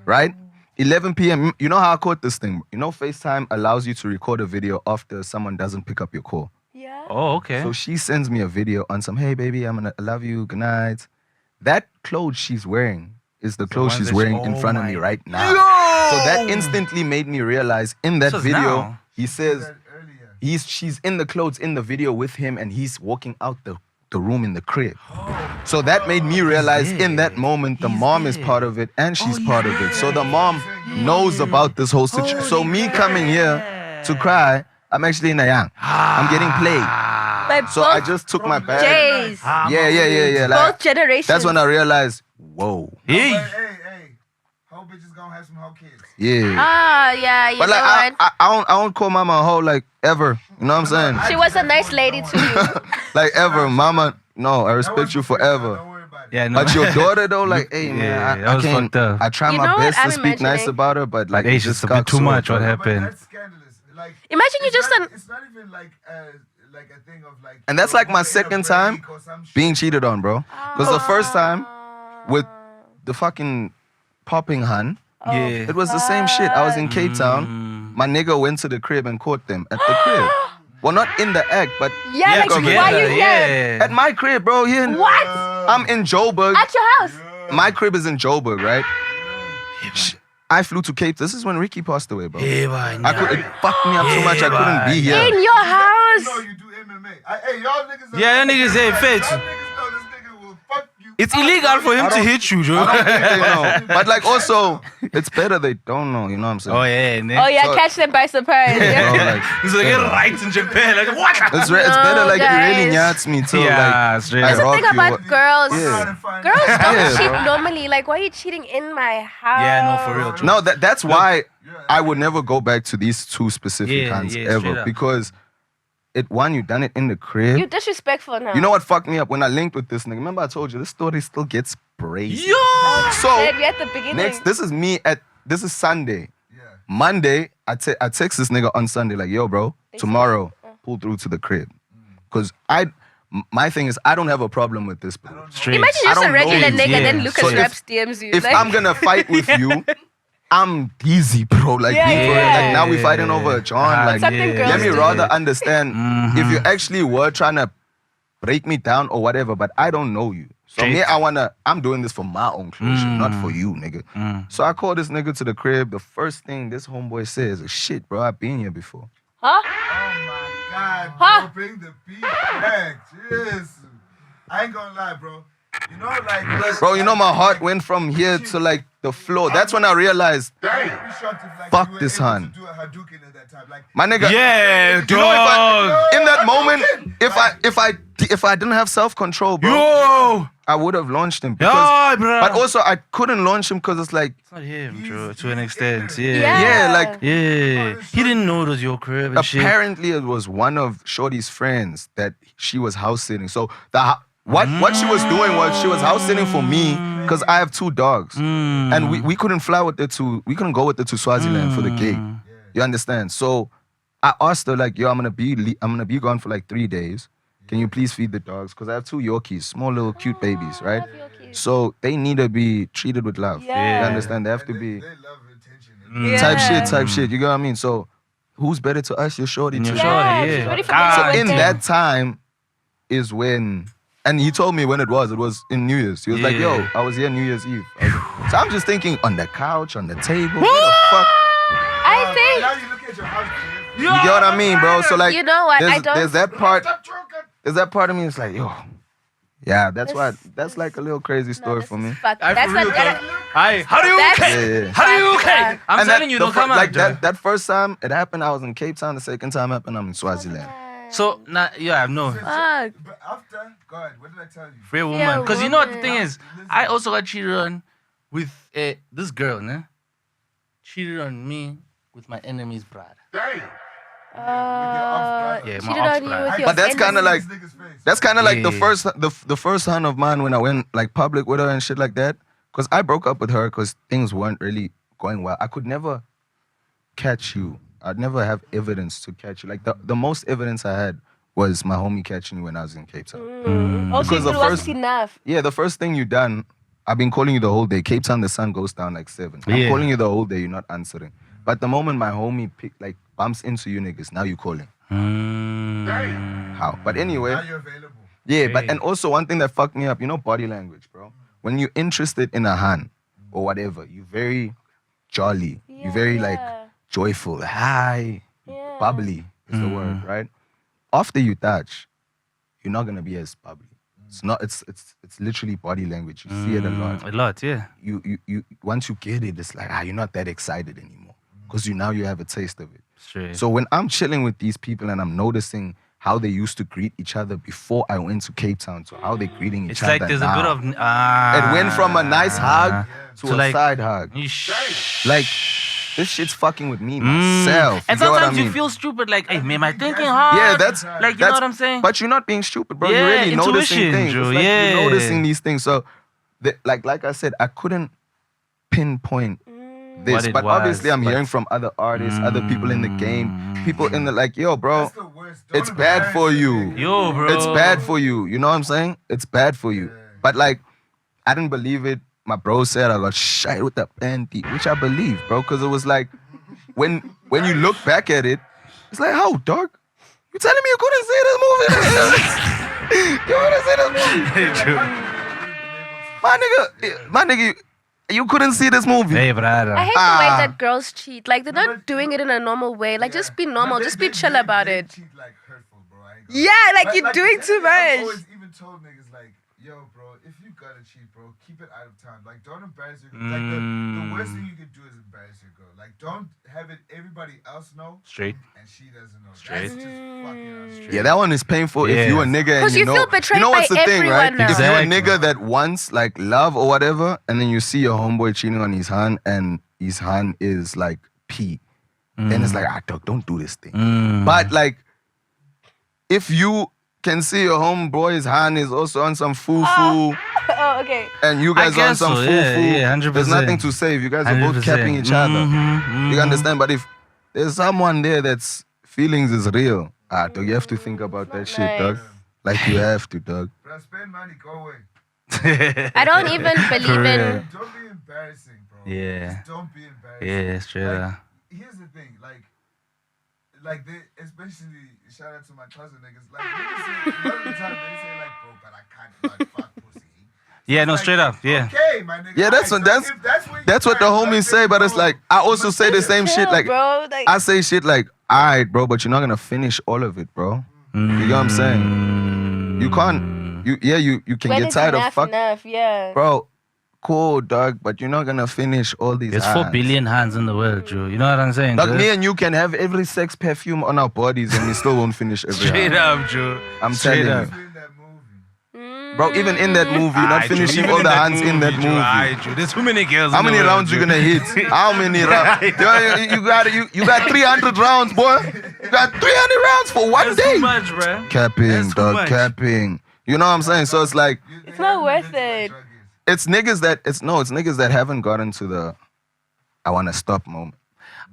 right? 11 p.m. You know how I caught this thing? You know FaceTime allows you to record a video after someone doesn't pick up your call. Yeah. Oh, okay. So she sends me a video on some, hey, baby, I love you, good night. That clothes she's wearing is the clothes ones she's that wearing she- in oh front of my- me right now. So that instantly made me realize in that This was video, now. he says Earlier. she's in the clothes in the video with him and he's walking out the room in the crib. So that made me realize in that moment the mom is part of it and she's part of it. So the mom knows about this whole situation. So me coming here to cry, I'm actually in a yang. I'm getting played. Like So I just took my bag. Jays. Yeah. Both Like, generations. that's when I realized, whoa. Hey. Hey. Whole bitches gonna have some whole kids. Yeah. Ah, yeah, you But know like what? I don't call mama a hoe like ever. You know what I'm saying? She was a nice lady to you. Like ever, mama. No, I respect you forever. Don't worry about it. Yeah, no. But your daughter though, like, hey Yeah, man, that I was can't. fucked up. I try You my know what best to I'm speak nice imagining? about her, but like it's it's just a bit too much. What But happened? that's scandalous. Like, Imagine you it's just not, it's not even like a thing of like. And that's like my in a second break time or some shit. being cheated on, bro. Because the first time with the fucking popping hun, Yeah. it was the same shit. I was in Cape Town. My nigga went to the crib and caught them at the crib. Well, not in the act, but Yeah, like, together, why you here? yeah. at my crib, bro. Here in, What? I'm in Joburg. At your house? My crib is in Joburg, right? I flew to Cape. This is when Ricky passed away, bro. Yeah, man. It fucked me up so much I couldn't be here. In your house. No, you do MMA. Hey, y'all niggas. Yeah, niggas say fetch. Y'all niggas know this nigga will fuck you. It's illegal for him to hit you, Joe. I don't think they know. But like also, it's better they don't know, you know what I'm saying? Oh, yeah. Oh yeah, So- catch them by surprise. Bro, Yeah. like, He's like, get right in Japan. Like, what? it's better like it really guys. nyats me too. Yeah, like, straight. I That's The rock thing you. about girls, Yeah. girls don't Yeah, cheat bro. normally. Like, why are you cheating in my house? Yeah, no, for real. Joe. No, that's why I would never go back to these two specific Yeah, hands yeah, straight ever. up. Because you done it in the crib. You disrespectful now. You know what fucked me up? When I linked with this nigga, remember I told you, this story still gets brazy. Yo! So, Said we at the beginning. this is Sunday. Yeah. Monday, I text this nigga on Sunday, like, yo, bro, tomorrow, pull through to the crib. Because my thing is, I don't have a problem with this, bro. Straight. Imagine I just a don't regular know nigga, you. then Yeah. Lucas So if- Raps DMs you. If like, I'm gonna fight with you, I'm easy, bro. Like, Yeah, me for real. yeah. Like now we fighting over a John. Like, Something girls let me do. rather understand if you actually were trying to break me down or whatever, but I don't know you. So me, I'm doing this for my own closure, not for you, nigga. So I call this nigga to the crib. The first thing this homeboy says is, shit, bro, I've been here before. huh? Oh my God, Huh? bro, bring the beat back. Yes. I ain't gonna lie, bro. You know, like... Bro, you know my heart went from here to like the floor. That's when I realized, fuck this, hun. Do a Hadouken at that time. Like, my nigga. Yeah, You know, dog. in that moment, if I didn't have self-control, bro, Yo! I would have launched him. Because, Yeah, bro. but also I couldn't launch him because it's like, It's not him, Joe, to an extent. Yeah. yeah, like Yeah. He didn't know it was your crib and shit. apparently it was one of Shorty's friends that she was house sitting. So what she was doing was she was house sitting for me because I have 2 dogs, and we couldn't fly with we couldn't go with it to Swaziland for the gig. You understand? So I asked her like, yo, I'm gonna be gone for like 3 days. Can you please feed the dogs? Because I have 2 Yorkies, small little cute babies, right? love Yorkies. So they need to be treated with love. Yeah. You understand? They have to be they love attention. Yeah. type shit. You get what I mean? So who's better to us? Your Shorty And too. your Yeah, shorty, she's yeah. ready for Ah. So me to in win. that time is when, and he told me when it was in New Year's. He was like, yo, Yeah. I was here New Year's Eve. So I'm just thinking on the couch, on the table, what the fuck? I think, Now you look at your house, kid. You get what I mean, bro? So like, you know what? I don't. there's that part, Stop talking. there's that part of me that's like, yo, yeah, that's like a little crazy story for me. Fuck. That's what. Hi, how do you That's- okay? Yeah. How do you okay? Yeah. I'm And telling you, the don't come like out. that first time it happened, I was in Cape Town. The second time happened, I'm in Swaziland. So, yeah, no. Fuck. But after, God, what did I tell you? Free Yeah, woman. Because you know what the woman. thing is? I also got cheated on with this girl, né? Cheated on me with my enemy's brother. Yeah, my cheated ops on you brother. with your But that's kind of like, This nigga's face. that's kind of like the Yeah. first hunt of mine when I went like public with her and shit like that. Cause I broke up with her because things weren't really going well. I could never catch you. I'd never have evidence to catch you. Like the most evidence I had was my homie catching you when I was in Cape Town. Also, Because it the wasn't first- enough. Yeah, the first thing you done, I've been calling you the whole day. Cape Town, the sun goes down like 7. I'm Yeah. calling you the whole day, you're not answering. But the moment my homie bumps into you niggas, now you calling. How? But anyway, Now you're available. yeah, but Hey. and also one thing that fucked me up, you know body language, bro. When you're interested in a hand or whatever, you're very jolly. You're very like joyful. Hi. Yeah. Bubbly is the word, right? After you touch, you're not gonna be as bubbly. It's not. It's literally body language. You see it a lot. A lot, yeah. You once you get it, it's like you're not that excited anymore because you have a taste of it. Straight. So when I'm chilling with these people and I'm noticing how they used to greet each other before I went to Cape Town to how they're greeting each It's other like there's now. a bit of It went from a nice hug to to a like- side hug. Like this shit's fucking with me myself. And You get what I sometimes you mean? feel stupid, like, hey, man, am I thinking hard? Yeah, that's like, you know what I'm saying? But you're not being stupid, bro. Yeah, You're really noticing intuition, things. Joe, It's like yeah. you're noticing these things. So, like I said, I couldn't pinpoint this, What it but was, obviously I'm but- hearing from other artists, other people in the game, people in the like, yo, bro, That's the worst. Don't it's bad embarrass for me. you. Yo, bro. It's bad for you. You know what I'm saying? It's bad for you. But like, I didn't believe it. My bro said I got shite with the panty, which I believe, bro, because it was like, when you look back at it, it's like, how, dog? You telling me you couldn't see this movie? You couldn't see this movie? My nigga, You couldn't see this movie. Hey, brother. I hate the way that girls cheat. Like, they're not doing it in a normal way. Like, just be normal. Just be chill about it. Cheat like hurtful, bro. Yeah, like you're doing too I've much. always even told niggas like, yo, bro, if you gotta cheat, bro, keep it out of town. Like, don't embarrass your girl. Like, the worst thing you could do is embarrass your girl. Like, don't have it everybody else know. Straight. And she doesn't know. Straight. That's just fucking unstraight. Yeah, that one is painful if you a nigga and 'Cause you you know. feel betrayed You know what's by the thing, right? everyone now. If you're a Exactly. nigga that wants like love or whatever, and then you see your homeboy cheating on his hand, and his hand is like P, then it's like, dog, don't do this thing. But like, if you can see your homeboy's hand is also on some foo-foo, Oh, okay. and you guys I on guess some so, foo-foo, yeah, 100%. there's nothing to say. If you guys are both 100%. capping each other, you understand? But if there's someone there that's feelings is real, dog, you have to think about that shit, dog. Like you have to, dog. Bro, spend money, go away. I don't even believe in. real. Don't be embarrassing, bro. Yeah. Just don't be embarrassing. Yeah, straight Like, up. here's the thing, like they, especially shout out to my cousin niggas. Like niggas say, a lot of the time they say like, bro, but I can't like fuck pussy. Yeah, no, Like, straight up. Yeah. Okay, my nigga. Yeah, that's alright, what- so that's- if what That's what the you homies say, but it's like, I also say the same shit. Like, bro, like, I say shit like, alright, bro, but you're not gonna finish all of it, bro. You get what I'm saying? You can't. You can when get is tired of enough fuck, enough, yeah. bro. Cool, dog, but you're not gonna finish all these. There's 4 hands. billion hands in the world, Drew. You know what I'm saying? Dog, Drew? me and you can have every sex perfume on our bodies, and we still won't finish every. Straight hand. up, Drew. I'm Straight telling up. you. in that movie. Bro, even in that movie, you're not Aight, Drew, finishing even all the hands in that Drew, movie. aight, Drew. There's too many girls. How in the many world, rounds you Drew. gonna hit? How many rounds? You got 300 rounds, boy. You got 300 rounds for one That's day. too much, bro. Capping, That's too dog, much. capping. You know what I'm saying? So it's like, It's not worth it. it's niggas that haven't gotten to the I wanna stop moment.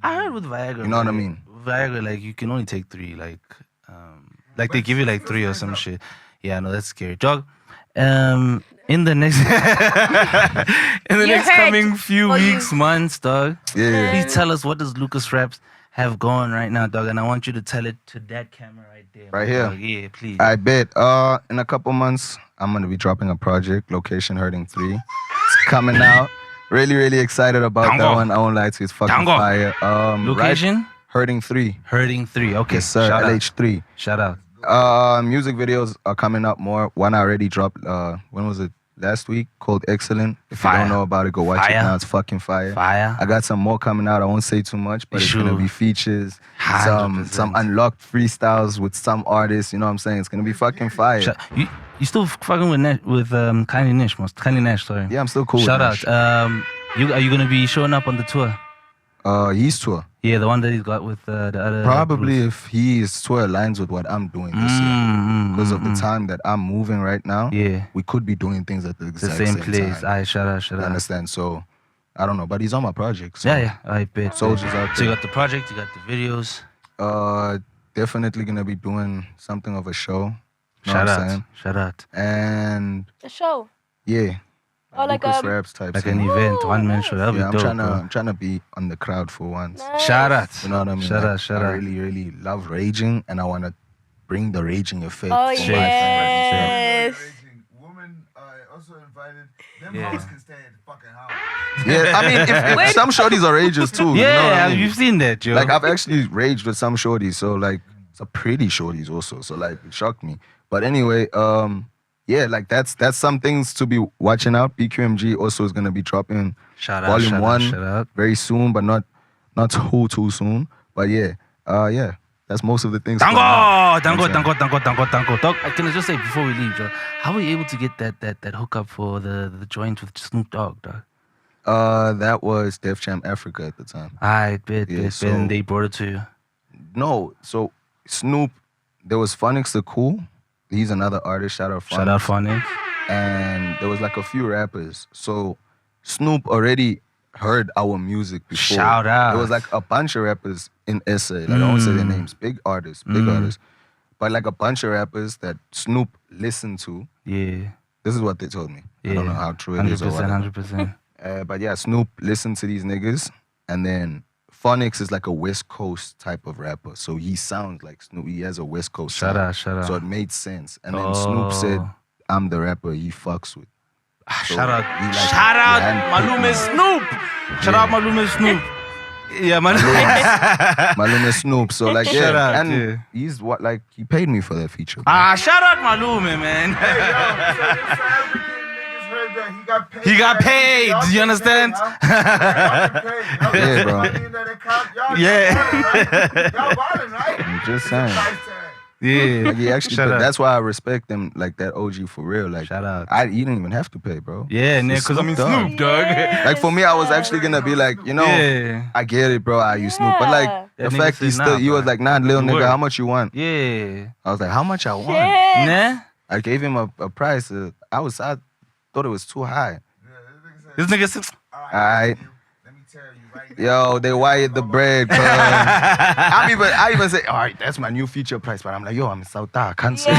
I heard with Viagra. You know what I like, mean? Viagra, like you can only take 3. Like they give you like 3 or some shit. Yeah, no, that's scary, dog. In the next heard coming few or you- weeks, months, dog. Yeah. Please tell us, what does LucasRaps have going right now, dog? And I want you to tell it to that camera right there. Right my here? dog. Yeah, please. I bet in a couple months I'm gonna be dropping a project, Location Hurting 3. It's coming out. Really, really excited about Tango. that one. I won't lie to you, it's fucking Tango. fire. Location? Right, Hurting 3. Hurting 3. Okay. Yes, sir. Shout out. LH3. Shout out. Music videos are coming up more. One I already dropped. When was it? Last week, called Excellent. If you Fire. don't know about it, go watch it Fire. now. It's fucking fire. Fire. I got some more coming out. I won't say too much, but it's gonna Sure. be features, 100%. some unlocked freestyles with some artists. You know what I'm saying? It's gonna be fucking fire. You still fucking with Kylie Nash, Kylie Nash, sorry. Yeah, I'm still cool. Shout with out. Nash. Are you gonna be showing up on the tour? His tour. Yeah, the one that he's got with the other. Probably Bruce. if his tour aligns with what I'm doing this year. Because of the time that I'm moving right now, Yeah, we could be doing things at the the exact same place. time. I shout out. You understand? So, I don't know, but he's on my project. So, Yeah, I bet. Soldiers out So you there. got the project, you got the videos. Definitely gonna be doing something of a show. Know Shout what I'm out, saying? shout out. And A show. yeah, Or like LucasRaps type Like thing. an event, one man show. That'll Yeah, be dope. bro. I'm trying to be on the crowd for once. Shout out. You know what I mean? Shout Like, out, shout I out. really, really love raging, and I want to bring the raging effect. Oh, for my yes. Women also invited. Them Yeah. hoes can stay at the fucking house. fans. Yeah, I mean, if some shorties are rages too. Yeah, you know what I mean? you've seen that, Joe. Like I've actually raged with some shorties, so like some pretty shorties also. So like it shocked me. But anyway, yeah, like that's some things to be watching out. BQMG also is gonna be dropping shout out, volume shout 1 out, shout out. very soon, but not too soon. But yeah, that's most of the things. for Tango, now. tango, You know what I'm tango, tango, tango, tango. Dog, can I just say before we leave, Joe, how were you able to get that hookup for the joint with Snoop Dogg, dog? That was Def Jam Africa at the time. I bet, Yeah, bet, and they brought it to you. No, so Snoop, there was Phonics the Cool. He's another artist. Shout out Phonics. Shout out Phonics. And there was like a few rappers. So Snoop already heard our music before. Shout out. There was like a bunch of rappers in SA. Like I won't say their names. Big artists. But like a bunch of rappers that Snoop listened to. Yeah. This is what they told me. Yeah. I don't know how true it is or 100%, whatever. 100%. But yeah, Snoop listened to these niggas. And then Phonics is like a West Coast type of rapper. So he sounds like Snoop. He has a West Coast Shout sound. out, shout out. So it made sense. And then Snoop said, I'm the rapper he fucks with. So Shout out, he, like, shout out, handpicked Malume me. Snoop. Shout out, Malume Snoop. Yeah, man. Malume Snoop. So like, Shout yeah, out, and yeah. he's what like he paid me for that feature. Bro. Shout out Malume, man. He got paid. Do you understand? Yeah, bro. Yeah. I'm just saying. Yeah. Like, he actually Shout paid. out. That's why I respect him like that OG for real. Like, Shout out. he didn't even have to pay, bro. Yeah, It's because I mean Dogg. Snoop Dogg. Like for me, I was actually gonna be like, you know, Yeah. I get it, bro. You Snoop, but like Yeah. the That nigga fact said, he was bro. like, nah, little You nigga, were. how much you want? Yeah. I was like, how much I want? Shit. Nah? I gave him a price. I thought it was too high. This nigga said, Alright. Let me tell you right now. Yo, they wired the bread, cuz. I even say, all right, that's my new feature price, but I'm like, yo, I'm in South I can't say.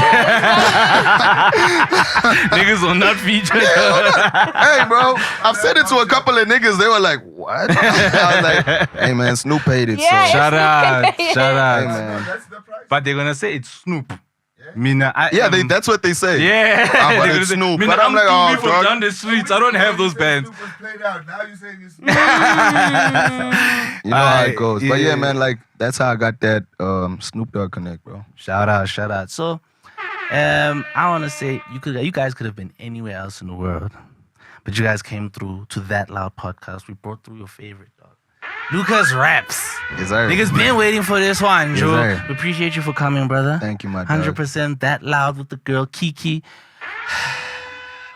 niggas will not feature. Hey, bro, I've said it to a couple of niggas. They were like, what? I was like, hey, man, Snoop paid it. Yeah, So, Shout out. Shout hey, out. man. That's the price. But they're gonna say it's Snoop. Mina, Yeah, that's what they say. Yeah. But They're it's gonna say, Snoop. Mina, But I'm like, oh, from dog. down the streets. I don't have those bands. Snoop was played out. Now you saying it's You know how Aight, it goes. But yeah. yeah, man, like, that's how I got that Snoop Dogg connect, bro. Shout out, shout out. So, I want to say you guys could have been anywhere else in the world, but you guys came through to That Loud podcast. We brought through your favorite dog, LucasRaps. Yes, sir. Niggas been waiting for this one, Yes, Joe. sir. We appreciate you for coming, brother. Thank you, my dog. 100% That Loud with the girl Kiki.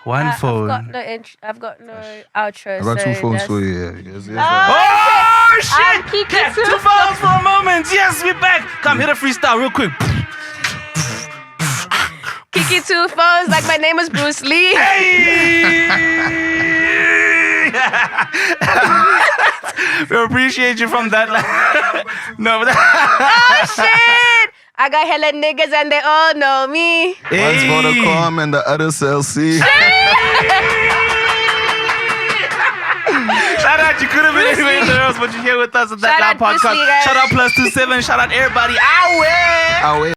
One phone. I've got no outro. I got so two phones that's- for you. Yeah. Yes, yes, Oh, Oh shit! Kiki Yeah, too. 2 phones for a moment. Yes, we back. Come hit a freestyle real quick. Kiki 2 phones, like my name is Bruce Lee. We appreciate you from that. No, but Oh shit! I got hella niggas and they all know me. One's for the calm and the other cell C. Shout out, you could have been anywhere else, but you're here with us at That Shout Loud out Bruce podcast. Lee, guys. Shout out Plustwoseven. Shout out everybody. Ow, Oh, wait.